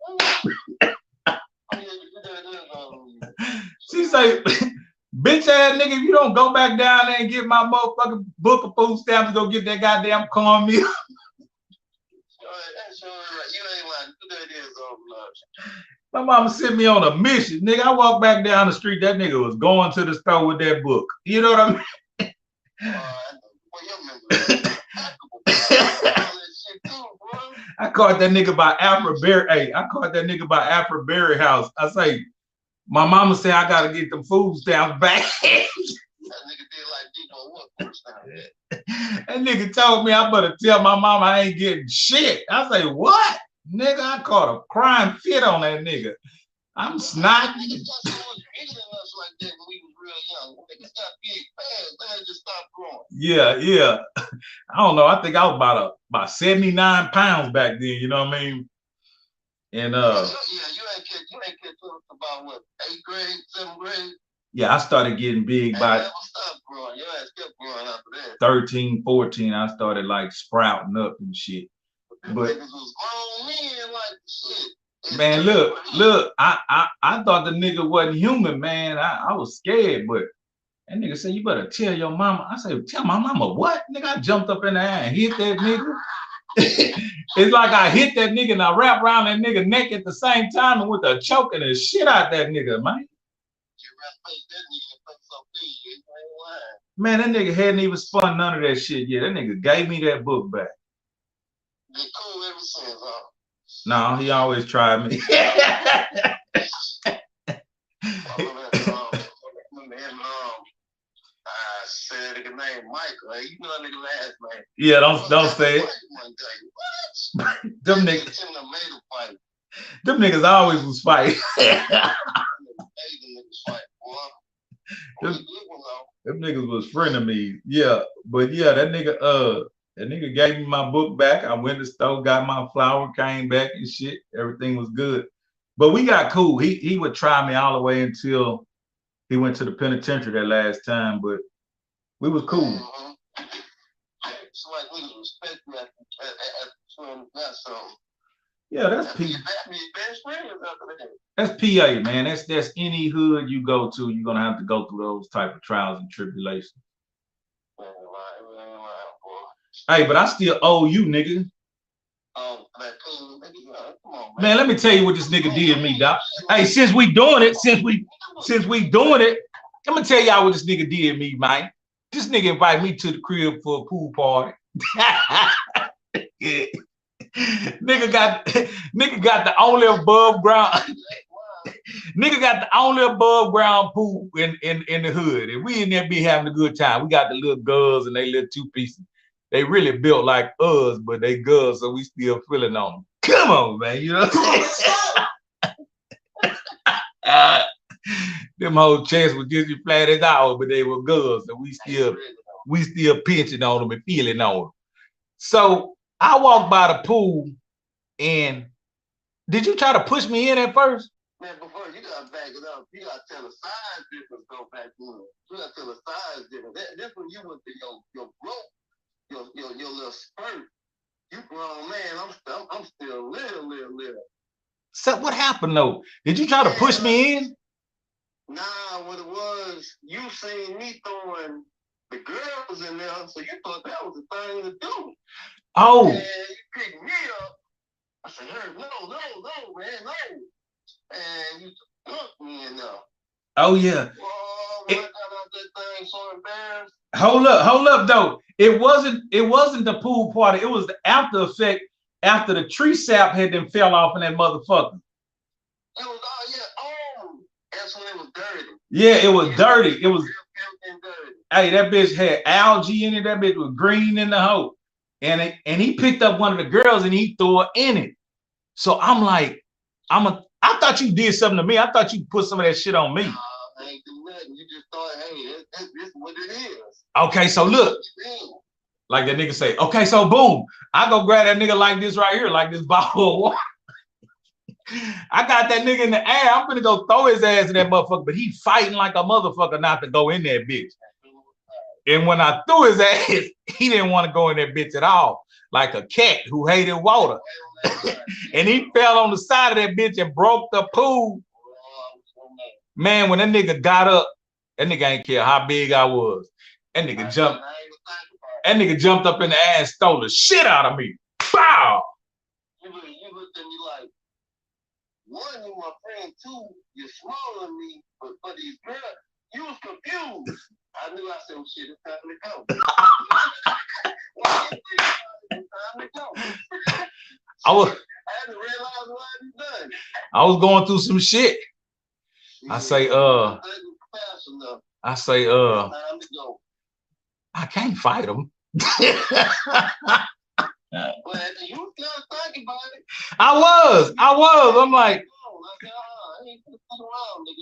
She say, bitch ass nigga, if you don't go back down there and get my motherfucking book of food stamps to go get that goddamn cornmeal. My mama sent me on a mission, nigga. I walked back down the street. That nigga was going to the store with that book. You know what I mean? I caught that nigga by Afro Berry. Hey, I caught that nigga by Afro Berry house. I say, my mama said I gotta get them food stamps back. That nigga told me I better tell my mama I ain't getting shit. I say, what? Nigga, I caught a crying fit on that nigga. I'm snot. Yeah, yeah. I don't know. I think I was about 79 pounds back then, you know what I mean? And you ain't catch up about what, 8th grade, 7th grade? Yeah, I started getting big by never stopped growing. Your ass kept growing after that. 13, 14. I started like sprouting up and shit. But was grown men like shit. Man, look, I thought the nigga wasn't human, man. I was scared, but that nigga said, you better tell your mama. I said, tell my mama what? Nigga, I jumped up in the air and hit that nigga. It's like I hit that nigga and I wrapped around that nigga neck at the same time and with the choking the shit out that nigga, man. Man, that nigga hadn't even spun none of that shit yet. That nigga gave me that book back. They cool ever since, huh? No, he always tried me. I said nigga name Michael. Hey, you know that nigga last name. Yeah, don't say it. What? Them niggas always was fighting. Them niggas was frenemies. Yeah, but yeah, that nigga gave me my book back. I went to the store, got my flour, came back and shit. Everything was good. But we got cool. He would try me all the way until he went to the penitentiary that last time, but we was cool. Mm-hmm. It's like niggas respect me at so. Yeah, that's P. That's PA, man. That's any hood you go to, you're gonna have to go through those type of trials and tribulations. Hey, but I still owe you, nigga. Man, let me tell you what this nigga did to me, doc. Hey, since we doing it, I'm gonna tell y'all what this nigga did to me, man. This nigga invited me to the crib for a pool party. Yeah. Nigga got the only above ground. Nigga got the only above ground pool in the hood, and we in there be having a good time. We got the little girls and they little 2 pieces. They really built like us, but they girls, so we still feeling on them. Come on, man, you know what I'm saying? Them whole chest was just as flat as ours, but they were girls, so we still pinching on them and feeling on them. So I walked by the pool, and did you try to push me in at first? Man, before you gotta back it up, you gotta tell the size difference. Go back in. You gotta tell the size difference. This when you went to your growth, your little spurt. You grown man. I'm still little. So what happened though? Did you try to push me in? Nah, what it was, you seen me throwing the girls in there, so you thought that was the thing to do. Oh. And you picked me up. I said, hey, no, man, no. And you took me in there. Oh yeah. Oh, when I got out that thing, so embarrassed. Hold up though. It wasn't the pool party. It was the after effect after the tree sap had then fell off in that motherfucker. It was that's when it was dirty. Yeah, it was dirty. It was dirty. Hey, that bitch had algae in it. That bitch was green in the hole. And he picked up one of the girls and he threw her in it. So I'm like, I thought you did something to me. I thought you put some of that shit on me. I ain't do nothing. You just thought, hey, this is what it is. Okay, so look. Like that nigga say, okay, so boom. I go grab that nigga like this right here, like this bottle of water. I got that nigga in the air. I'm gonna go throw his ass in that motherfucker, but he fighting like a motherfucker not to go in that bitch. And when I threw his ass, he didn't want to go in that bitch at all, like a cat who hated water. And he fell on the side of that bitch and broke the pool. Man, when that nigga got up, that nigga ain't care how big I was. That nigga jumped. That nigga jumped up in the air and stole the shit out of me. Bow. You looked at me like, one, you my friend, two, you're smaller than me, but for these girls, you was confused. I knew. I said, well, shit, it's time to go. It's time to go. I had to realize what I done. I was going through some shit. I say, I can't fight him. But you still thinking about it. I was. I'm like,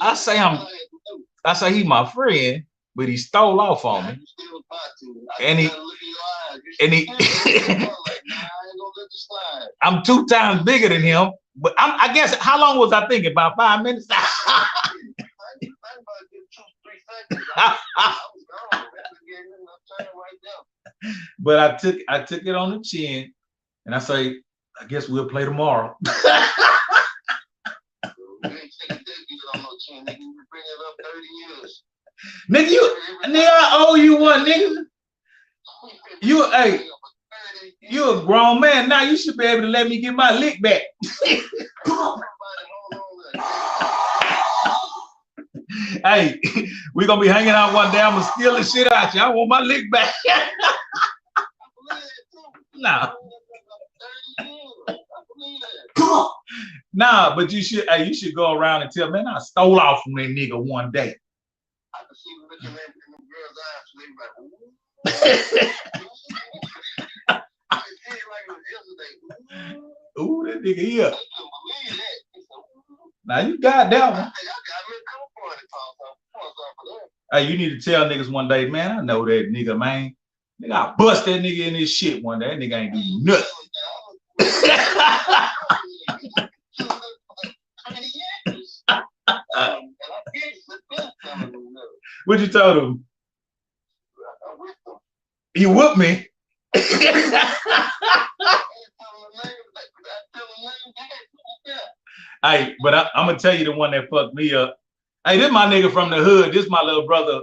I say he my friend, but he stole off on me. And he I'm 2 times bigger than him. But I guess, how long was I thinking? About 5 minutes? But I took it on the chin, and I say, I guess we'll play tomorrow. Nigga, I owe you one, nigga. You a grown man now. You should be able to let me get my lick back. Hey, we gonna be hanging out one day. I'm gonna steal the shit out you. I want my lick back. Nah. Nah, but you should go around and tell, man, I stole off from that nigga one day. I can see him looking at in the girl's eyes, so ooh, that nigga here. Now you got that one. Hey, you need to tell niggas one day, man, I know that nigga, man. Nigga, I bust that nigga in this shit one day. That nigga ain't do nothing. What you told him? You whooped me. Hey, but I'm gonna tell you the one that fucked me up. Hey, this my nigga from the hood. This my little brother,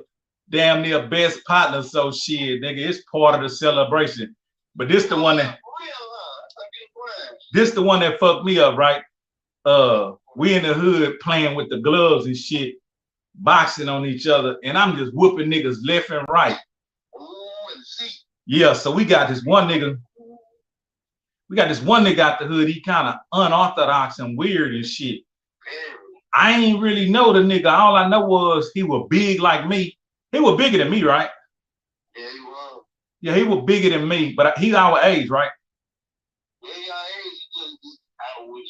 damn near best partner. So shit, nigga, it's part of the celebration. But this the one that fucked me up, right? We in the hood playing with the gloves and shit, boxing on each other, and I'm just whooping niggas left and right. Yeah, so we got this one nigga. We got this one nigga out the hood. He kind of unorthodox and weird and shit. I ain't really know the nigga. All I know was he was big like me. He was bigger than me, right? Yeah, he was. Yeah, he was bigger than me, but he's our age, right? Yeah, our age.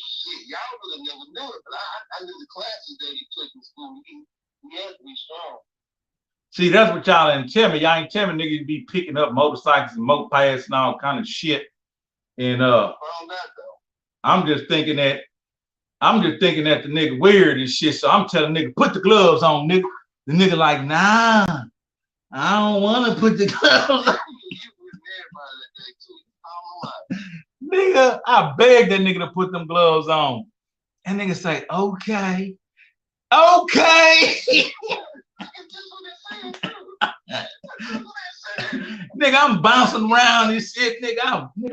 Shit, y'all would have never knew it, but I knew the classes that he took in school. He had to be strong. See, that's what y'all ain't tell me. Y'all ain't tell me niggas be picking up motorcycles and mopeds and all kind of shit. And I'm just thinking that the nigga weird and shit. So I'm telling nigga, put the gloves on, nigga. The nigga like, nah, I don't want to put the gloves on. Nigga, I begged that nigga to put them gloves on. And nigga say, okay. Nigga, I'm bouncing around and shit, nigga.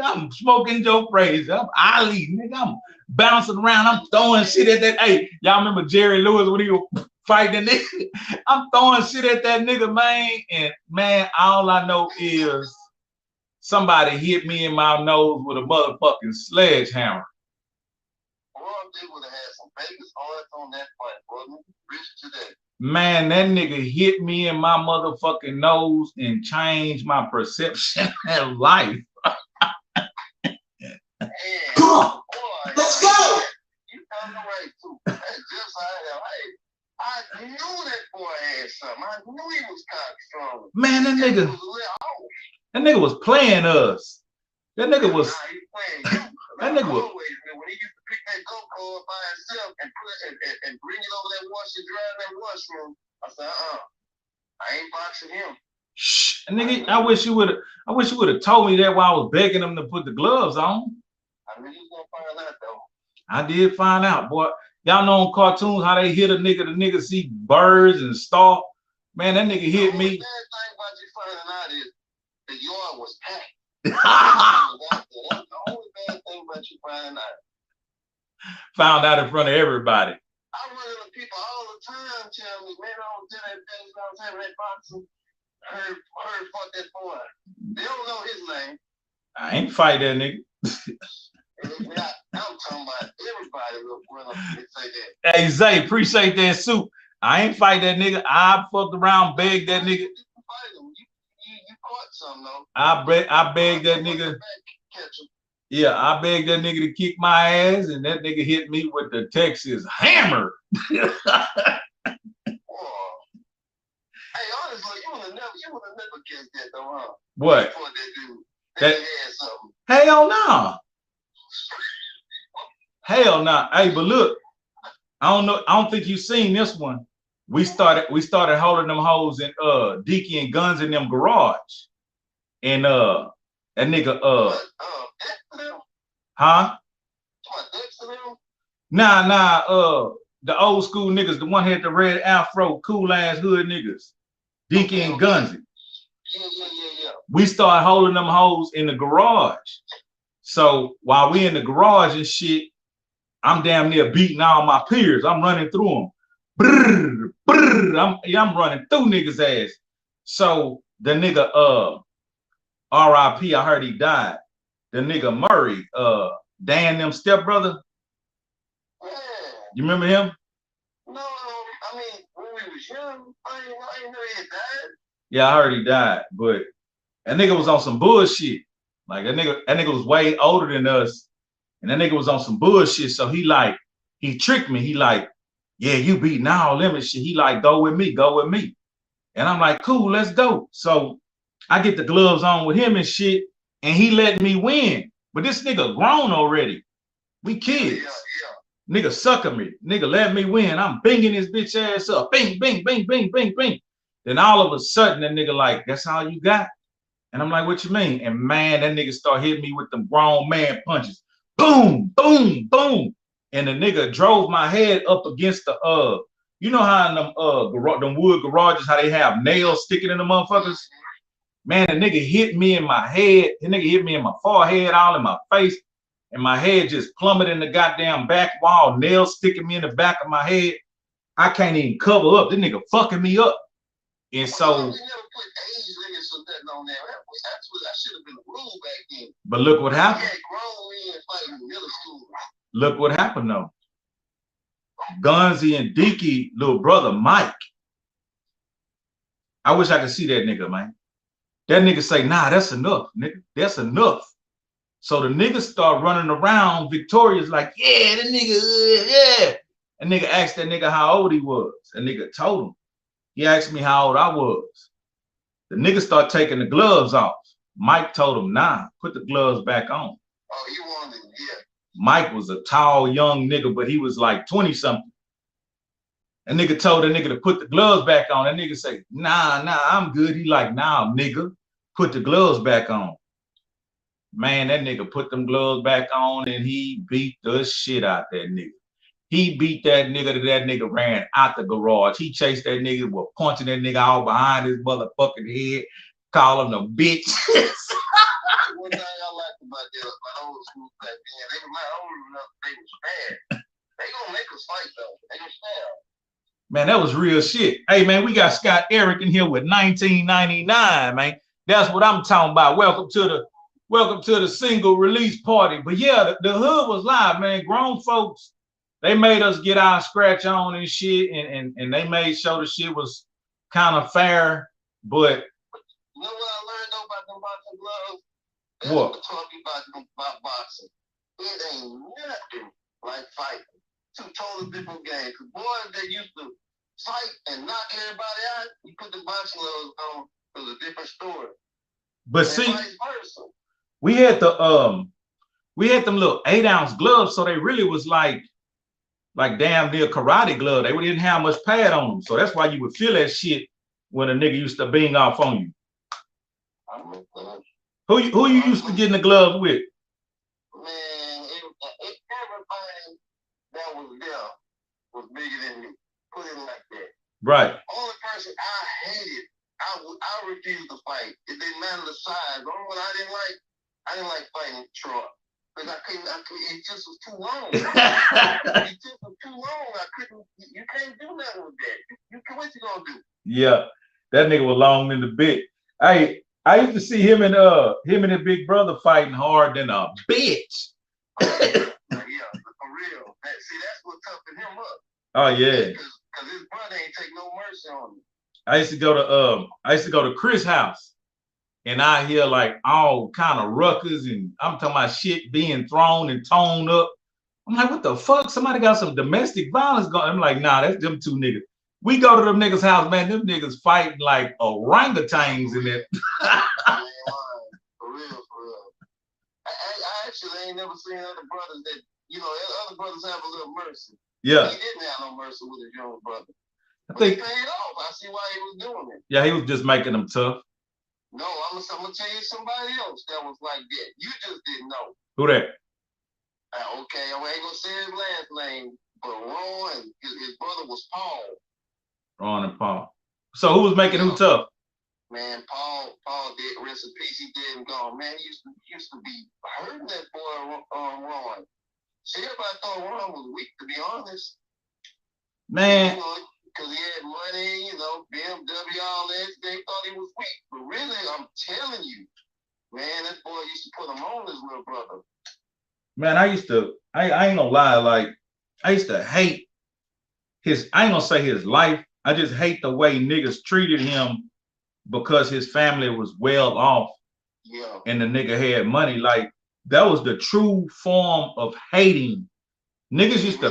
I'm smoking Joe Frazier. I'm Ali, nigga. I'm bouncing around. I'm throwing shit at that. Hey, y'all remember Jerry Lewis when he was fighting the nigga? I'm throwing shit at that nigga, man. And man, all I know is somebody hit me in my nose with a motherfucking sledgehammer. Boy, they would have had some Vegas odds on that fight, brother. Rich today. Man, that nigga hit me in my motherfucking nose and changed my perception of life. Come on, boy, let's go. You found the way too. That's just how I knew that boy had something. I knew he was kind of strong. Man, that nigga was playing us. That nigga was. When he used to pick that go-kart by himself and bring it over that wash and dry that washroom. I said, I ain't boxing him. Shh, nigga, I wish you would have told me that while I was begging him to put the gloves on. I knew you was gonna find out though. I did find out, boy. Y'all know in cartoons how they hit a nigga, the nigga see birds and stalk. Man, that nigga hit me. The bad thing about you finding out is the yard was packed. That's the only bad thing about you finding out. Found out in front of everybody. I run into people all the time tell me, man, I don't do that thing, I was having that boxing. Heard fuck that boy. They don't know his name. I ain't fight that nigga. I'm talking about everybody will say that. Hey Zay, appreciate that soup. I ain't fight that nigga. I fucked around, begged that nigga. You caught some though. I begged that nigga. Yeah, I begged that nigga to kick my ass, and that nigga hit me with the Texas hammer. Hey, honestly, you would have never guessed that though, huh? What? That had something. Hell no. Hell no. Hey, but look, I don't think you seen this one. We started holding them hoes in Deaky and Guns in them garage. And that nigga huh? Nah, the old school niggas, the one had the red afro, cool ass hood niggas. Deaky and Gunsy. Yeah. We started holding them hoes in the garage. So while we in the garage and shit, I'm damn near beating all my peers. I'm running through them. Brrr, brrr, I'm running through niggas' ass. So the nigga R.I.P. I heard he died. The nigga Murray, Dan them stepbrother. You remember him? No, I mean when we was young, I ain't know he died. Yeah, I heard he died, but that nigga was on some bullshit. Like that nigga was way older than us, and that nigga was on some bullshit. So he tricked me. He like, yeah, you beating all them and shit. He like, go with me. And I'm like, cool, let's go. So I get the gloves on with him and shit, and he let me win. But this nigga grown already. We kids. Yeah. Nigga sucking me. Nigga let me win. I'm binging his bitch ass up. Bing, bing, bing, bing, bing, bing. Then all of a sudden, that nigga like, that's all you got? And I'm like, what you mean? And man, that nigga start hitting me with them grown man punches. Boom, boom, boom. And the nigga drove my head up against the you know how in them wood garages, how they have nails sticking in the motherfuckers? Man, the nigga hit me in my head. The nigga hit me in my forehead, all in my face. And my head just plummeted in the goddamn back wall, nails sticking me in the back of my head. I can't even cover up. This nigga fucking me up. And so, but look what happened. Look what happened though. Gunsy and Deaky, little brother Mike. I wish I could see that nigga, man. That nigga say, nah, that's enough, nigga. That's enough. So the nigga start running around victorious like, yeah, that nigga, yeah. And nigga asked that nigga how old he was. And nigga told him. He asked me how old I was. The nigga start taking the gloves off. Mike told him, nah, put the gloves back on. Oh, he wanted it, yeah. Mike was a tall, young nigga, but he was like 20-something. And nigga told the nigga to put the gloves back on. That nigga say, nah, I'm good. He like, nah, nigga, put the gloves back on. Man, that nigga put them gloves back on and he beat the shit out that nigga. He beat that nigga ran out the garage. He chased that nigga, was punching that nigga all behind his motherfucking head, calling him a bitch. One thing I liked about the old school back then, they were not old enough, they was bad. They gonna make us fight though. They gonna stand. Man, that was real shit. Hey man, we got Scott Eric in here with 1999, man. That's what I'm talking about. Welcome to the single release party. But yeah, the hood was live, man. Grown folks, they made us get our scratch on and shit, and they made sure the shit was kind of fair. But you know what I learned though about them boxing gloves? What? Talking about boxing. It ain't nothing like fighting. Two totally different games. Cause boys that used to fight and knock everybody out, you put the boxing gloves on, it was a different story. But and see, vice versa. we had the we had them little 8-ounce gloves, so they really was like damn near karate glove. They didn't have much pad on them, so that's why you would feel that shit when a nigga used to bing off on you. Who you used to get in the gloves with? Man, everybody that was there was bigger than me. Put it like that. Right. Only person I hated, I refused to fight. It didn't matter the size. The only one I didn't like fighting Trill. Because I couldn't, it just was too long. It just was too long. You can't do nothing with that. What you gonna do? Yeah, that nigga was long in the bit. I used to see him and his big brother fighting hard than a bitch. Yeah, for real. See, that's what toughened him up. Oh yeah. Because his brother ain't take no mercy on him. I used to go to Chris' house. And I hear like all kind of ruckus, and I'm talking about shit being thrown and torn up. I'm like, what the fuck? Somebody got some domestic violence going. I'm like, nah, that's them two niggas. We go to them niggas' house, man. Them niggas fighting like orangutans in there. For real. I actually ain't never seen other brothers that, other brothers have a little mercy. Yeah. He didn't have no mercy with his younger brother. I think he paid off. I see why he was doing it. Yeah, he was just making them tough. No, I'm gonna tell you somebody else that was like that. You just didn't know. Who that? Okay, I ain't gonna say his last name, but Ron, his brother was Paul. Ron and Paul. So who was making who tough? Man, Paul did, rest in peace, he dead and gone. Man, he used to be hurting that boy, Ron. See, everybody thought Ron was weak, to be honest. Man. Because he had money, BMW, all that. They thought he was weak. But really, I'm telling you, man, that boy used to put him on his little brother. Man, I ain't gonna lie, like, I used to hate I ain't gonna say his life. I just hate the way niggas treated him because his family was well off. Yeah. And the nigga had money. Like, that was the true form of hating. Niggas used to,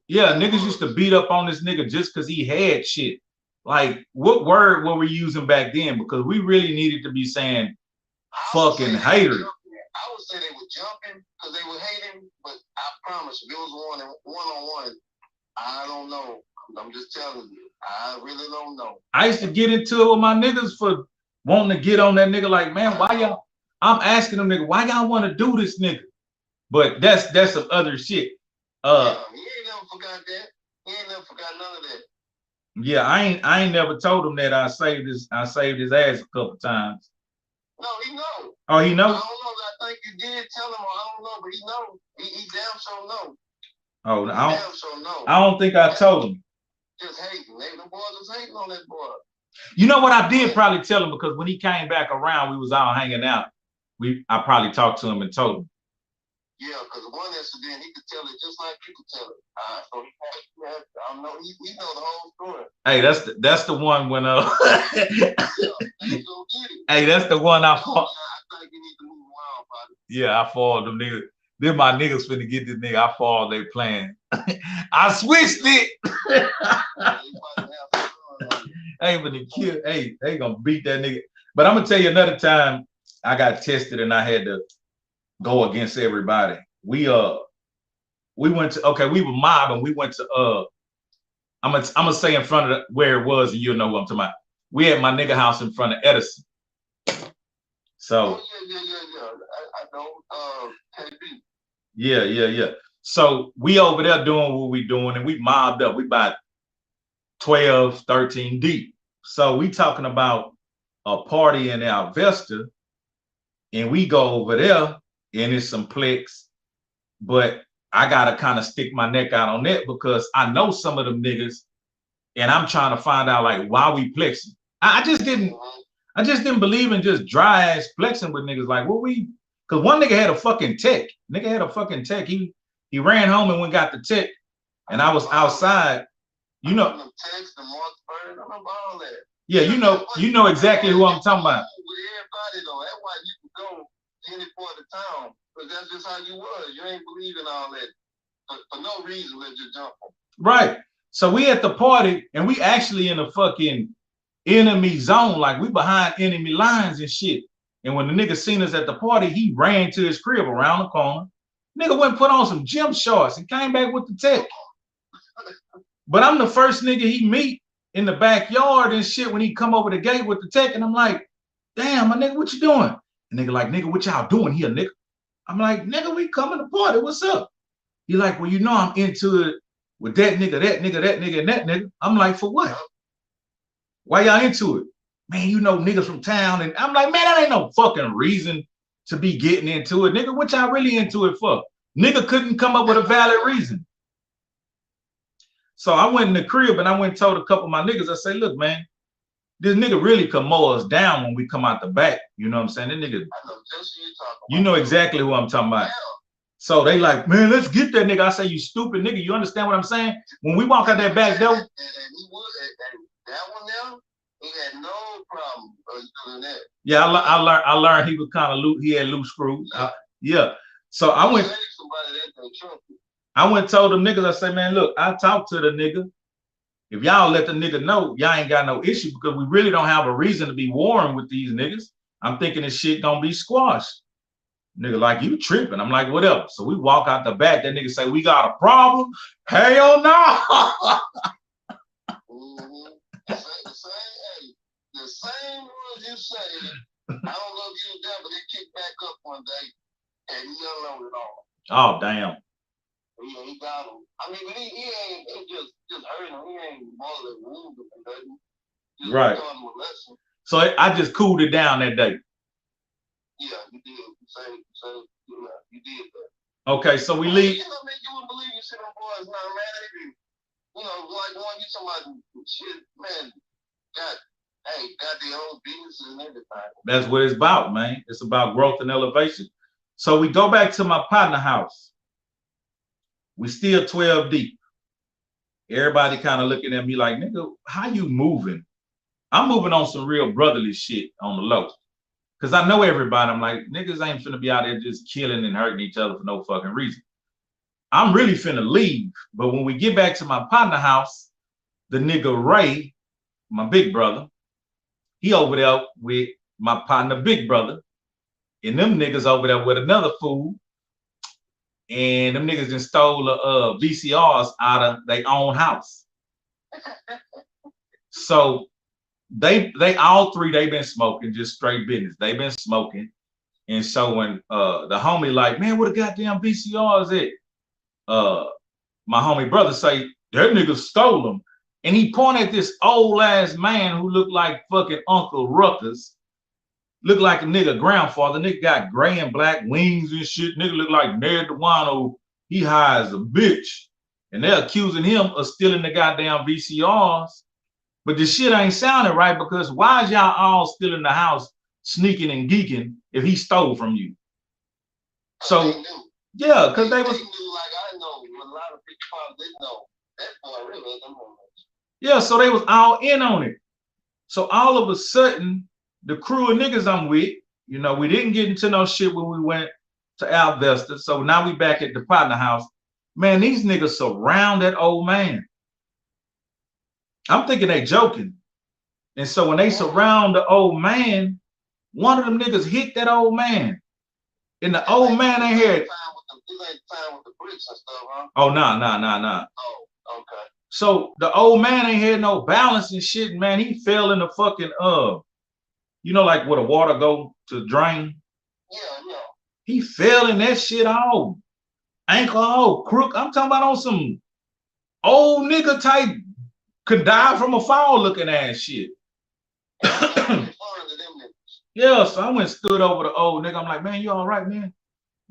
niggas used to beat up on this nigga just because he had shit. Like, what word were we using back then? Because we really needed to be saying fucking hater. I would say they were jumping because they were hating, but I promise you, if it was one-on-one, I don't know. I'm just telling you, I really don't know. I used to get into it with my niggas for wanting to get on that nigga. Like, man, why y'all? I'm asking them nigga, why y'all want to do this nigga? But that's some other shit. He ain't never forgot that. He ain't never forgot none of that. Yeah, I ain't never told him that I saved his ass a couple times. No, he know. Oh, he know? I don't know. I think you did tell him, or I don't know, but he know. He damn sure know. Oh, damn sure know. I don't think I told him. Just hating. The boys was hating on that boy. You know what? I did probably tell him because when he came back around, we was all hanging out. I probably talked to him and told him. Yeah, because one incident, he could tell it just like you could tell it. So I know he know the whole story. Hey, that's the one when Hey, that's the one I fought. I think you need to move around, buddy. Yeah, I followed them niggas. Then my niggas finna get this nigga. I followed their plan. I switched it. Hey, but they gonna beat that nigga. But I'm gonna tell you another time I got tested and I had to go against everybody. We went to we were mobbing. We went to I'm gonna say in front of where it was, and you'll know what I'm talking about. We had my nigga house in front of Edison. So I know KB. Yeah. So we over there doing what we doing, and we mobbed up. We about 12, 13 deep. So we talking about a party in Alvesta, and we go over there, and it's some plex, but I gotta kind of stick my neck out on that because I know some of them niggas, and I'm trying to find out like why we plexing. I just didn't believe in just dry ass flexing with niggas. Like, because one nigga had a fucking tech. Nigga had a fucking tech. He ran home and went got the tech, and I was outside. You know. Yeah, you know exactly who I'm talking about. With everybody though, that's why you can go any part of town, because that's just how you was. You ain't believing all that for no reason. Let's just jump on. Right. So we at the party, and we actually in a fucking enemy zone, like we behind enemy lines and shit. And when the nigga seen us at the party, he ran to his crib around the corner. Nigga went and put on some gym shorts and came back with the tech. But I'm the first nigga he meet in the backyard and shit when he come over the gate with the tech. And I'm like, damn, my nigga, what you doing? And nigga like, nigga, what y'all doing here, nigga? I'm like, nigga, we coming to party. What's up? He like, well, you know I'm into it with that nigga, that nigga, that nigga, and that nigga. I'm like, for what? Why y'all into it? Man, you know niggas from town. And I'm like, man, that ain't no fucking reason to be getting into it. Nigga, what y'all really into it for? Nigga couldn't come up with a valid reason. So I went in the crib and I went and told a couple of my niggas, I say, look, man, this nigga really can mow us down when we come out the back. You know what I'm saying? That nigga, you know exactly who I'm talking about. So they like, man, let's get that nigga. I say, you stupid nigga. You understand what I'm saying? When we walk out that back door. And he would, that one there, he had no problem doing that. Yeah, I learned he was kind of loose. He had loose screws. Yeah. So I went and told them niggas, I say, man, look, I talked to the nigga. If y'all let the nigga know, y'all ain't got no issue because we really don't have a reason to be warring with these niggas. I'm thinking this shit gonna be squashed. Nigga, like, you tripping. I'm like, whatever. So we walk out the back. That nigga say, we got a problem? Hell no. The same words you say, I don't know if you was there, but they kicked back up one day and he unloaded all. Oh, damn. Yeah, he got him. I mean, but he ain't just hurt him. He ain't bullet wounded or nothing. Right. So I just cooled it down that day. Yeah, you did. You did that. Okay, so we leave. You know, man, you wouldn't believe you see them boys now, man. They be, you know, like one you talking about shit, man. Got their own businesses and everything. That's what it's about, man. It's about growth and elevation. So we go back to my partner house. We still 12 deep. Everybody kind of looking at me like, nigga, how you moving? I'm moving on some real brotherly shit on the low. Because I know everybody. I'm like, niggas ain't finna be out there just killing and hurting each other for no fucking reason. I'm really finna leave. But when we get back to my partner house, the nigga Ray, my big brother, he over there with my partner, big brother. And them niggas over there with another fool. And them niggas just stole VCRs out of their own house. So they all three, they been smoking, just straight business. They been smoking. And so when the homie like, man, what the goddamn VCRs at? My homie brother say, that nigga stole them. And he pointed at this old ass man who looked like fucking Uncle Ruckus. Looked like a nigga grandfather. Nigga got gray and black wings and shit. Nigga look like Ned Dewano. He high as a bitch. And they're accusing him of stealing the goddamn VCRs. But the shit ain't sounding right because why is y'all all still in the house sneaking and geeking if he stole from you? So, yeah, because they was. Like I know, a lot of people probably know that boy really don't know. Yeah, so they was all in on it. So all of a sudden, the crew of niggas I'm with, you know, we didn't get into no shit when we went to Alvesta. So now we back at the partner house. Man, these niggas surround that old man. I'm thinking they joking. And so when they surround the old man, one of them niggas hit that old man. And the old man ain't here. Oh, nah. Oh, okay. So the old man ain't had no balance and shit, man. He fell in the fucking you know, like where the water go to drain. Yeah. He fell in that shit all ankle, all crook. I'm talking about on some old nigga type could die from a fall looking ass shit. Yeah, so I went and stood over the old nigga. I'm like, man, you all right, man?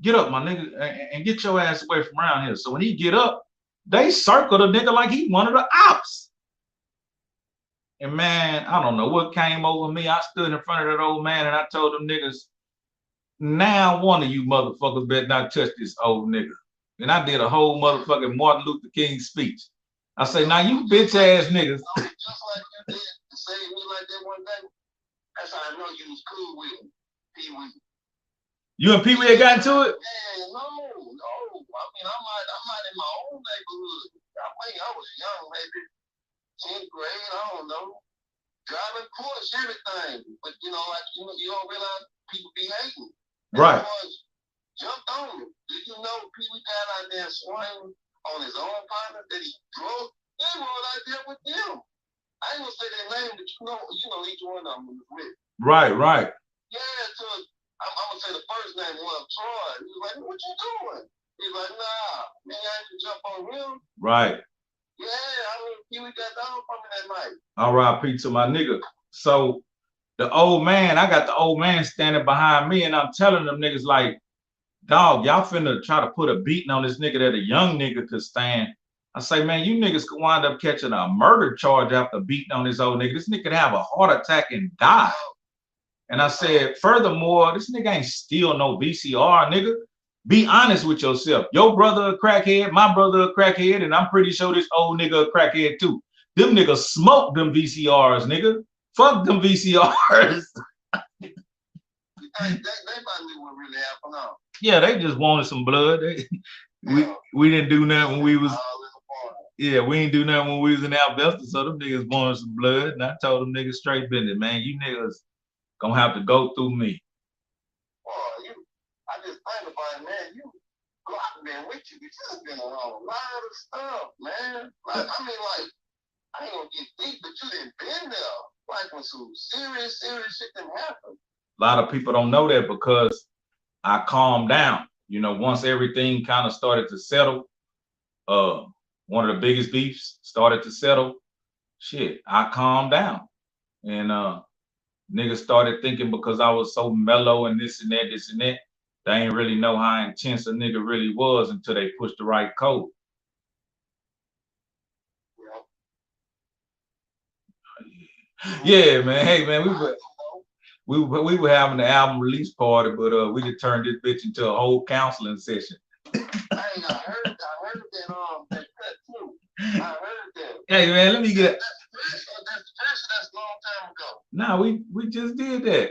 Get up, my nigga, and get your ass away from around here. So when he get up, they circled a nigga like he one of the ops. And man, I don't know what came over me. I stood in front of that old man and I told them niggas, now one of you motherfuckers better not touch this old nigga. And I did a whole motherfucking Martin Luther King speech. I say, now you bitch ass niggas. Just like you did to save me like that one day. That's how I know you was cool with him. Pee-wee. You and Pee-wee had got into it? Man, no. I mean, I'm not in my own neighborhood. I was young, maybe 10th grade, I don't know. Driving Porsche, everything. But you know, like you don't realize people be hating. Right. Jumped on him. Did you know Pee Wee got out there swinging on his own partner that he drove? They were out there with them. I ain't gonna say their name, but you know each one of them was with. Right, right. Yeah, so I'm gonna say the first name was Troy. He was like, "What you doing?" He's like, "Nah, man, I ain't to jump on him." Right. Yeah, I mean, Pee Wee got down from me that night. R.I.P. to my nigga. So the old man, I got the old man standing behind me, and I'm telling them niggas like, dog, y'all finna try to put a beating on this nigga that a young nigga could stand. I say, man, you niggas could wind up catching a murder charge after beating on this old nigga. This nigga could have a heart attack and die. And I said, furthermore, this nigga ain't steal no VCR, nigga. Be honest with yourself. Your brother a crackhead, my brother a crackhead, and I'm pretty sure this old nigga a crackhead too. Them niggas smoke them VCRs, nigga. Fuck them VCRs. They probably knew what really happened on. Yeah, they just wanted some blood. We didn't do nothing when we was. Yeah, we ain't do nothing when we was in Alvesta, so them niggas wanted some blood. And I told them niggas straight business, man, you niggas gonna have to go through me. I just think about it, man, I've been with you, but you just been around a lot of stuff, man. Like, I mean, like, I ain't gonna get deep, but you done been there. Like when some serious shit can happen. A lot of people don't know that because I calmed down. You know, once everything kind of started to settle, one of the biggest beefs started to settle, shit, I calmed down. And niggas started thinking because I was so mellow and this and that, they ain't really know how intense a nigga really was until they pushed the right code. Yeah, man. Hey, man, we were having the album release party, but we just turned this bitch into a whole counseling session. I heard that too. I heard that. Hey, man, let me get it. That's a long time ago. Nah, we just did that.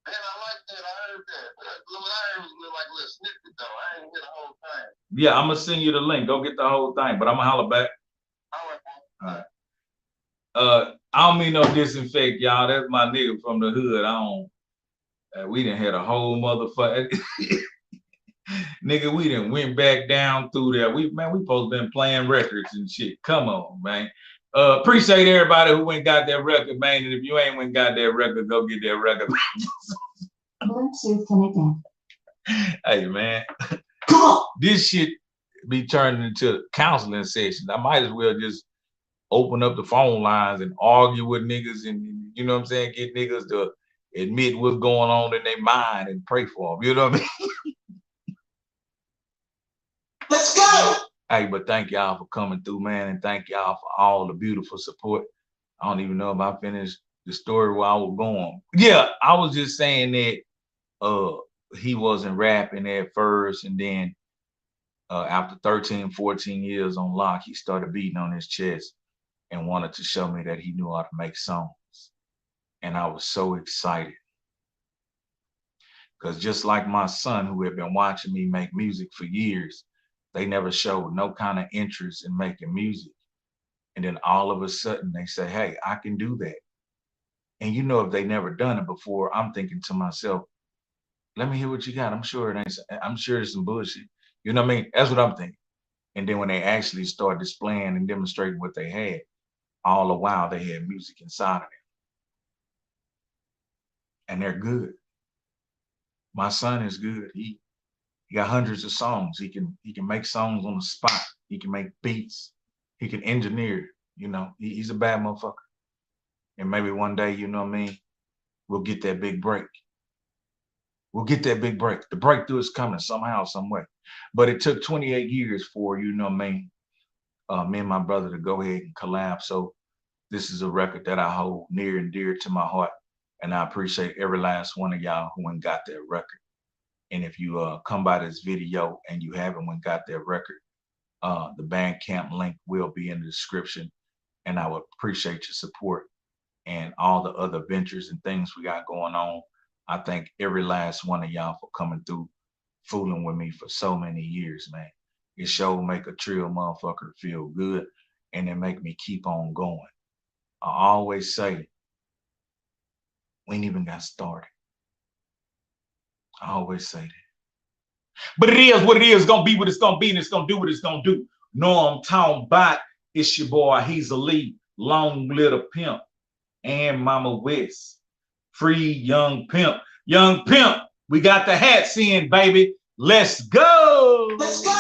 Man, I like that. I heard that. I heard like a little snippet though. I ain't hear the whole thing. Yeah, I'm gonna send you the link. Go get the whole thing, but I'm gonna holler back. All right. I don't mean no disinfect, y'all. That's my nigga from the hood. We done had a whole motherfucker. Nigga, we done went back down through there. We supposed to been playing records and shit. Come on, man. Appreciate everybody who went and got that record, man. And if you ain't went and got that record, go get that record. Bluetooth connected. Hey, man. Come on. This shit be turning into counseling sessions. I might as well just open up the phone lines and argue with niggas and, you know what I'm saying, get niggas to admit what's going on in their mind and pray for them. You know what I mean? Let's go. Hey, but thank y'all for coming through, man, and thank y'all for all the beautiful support. I don't even know if I finished the story where I was going. Yeah, I was just saying that he wasn't rapping at first, and then after 13, 14 years on lock, he started beating on his chest and wanted to show me that he knew how to make songs. And I was so excited. Because just like my son, who had been watching me make music for years, they never showed no kind of interest in making music. And then all of a sudden they say, hey, I can do that. And you know, if they never done it before, I'm thinking to myself, let me hear what you got. I'm sure it's some bullshit. You know what I mean? That's what I'm thinking. And then when they actually start displaying and demonstrating what they had, all the while they had music inside of them. And they're good. My son is good. He got hundreds of songs. He can make songs on the spot. He can make beats. He can engineer. You know, he's a bad motherfucker. And maybe one day, you know what I mean, we'll get that big break. We'll get that big break. The breakthrough is coming somehow, some way. But it took 28 years for, you know what I mean, me and my brother to go ahead and collab. So this is a record that I hold near and dear to my heart. And I appreciate every last one of y'all who went and got that record. And if you come by this video and you haven't went and got that record, the Bandcamp link will be in the description. And I would appreciate your support and all the other ventures and things we got going on. I thank every last one of y'all for coming through, fooling with me for so many years, man. It sure make a Trill motherfucker feel good, and it make me keep on going. I always say, we ain't even got started. I always say that. But it is what it is. It's gonna be what it's gonna be, and it's gonna do what it's gonna do. No, I'm talking about it's your boy Hezeleo, Long Little Pimp, and Mama West. Free Young Pimp. Young Pimp, we got the hats in, baby. Let's go. Let's go.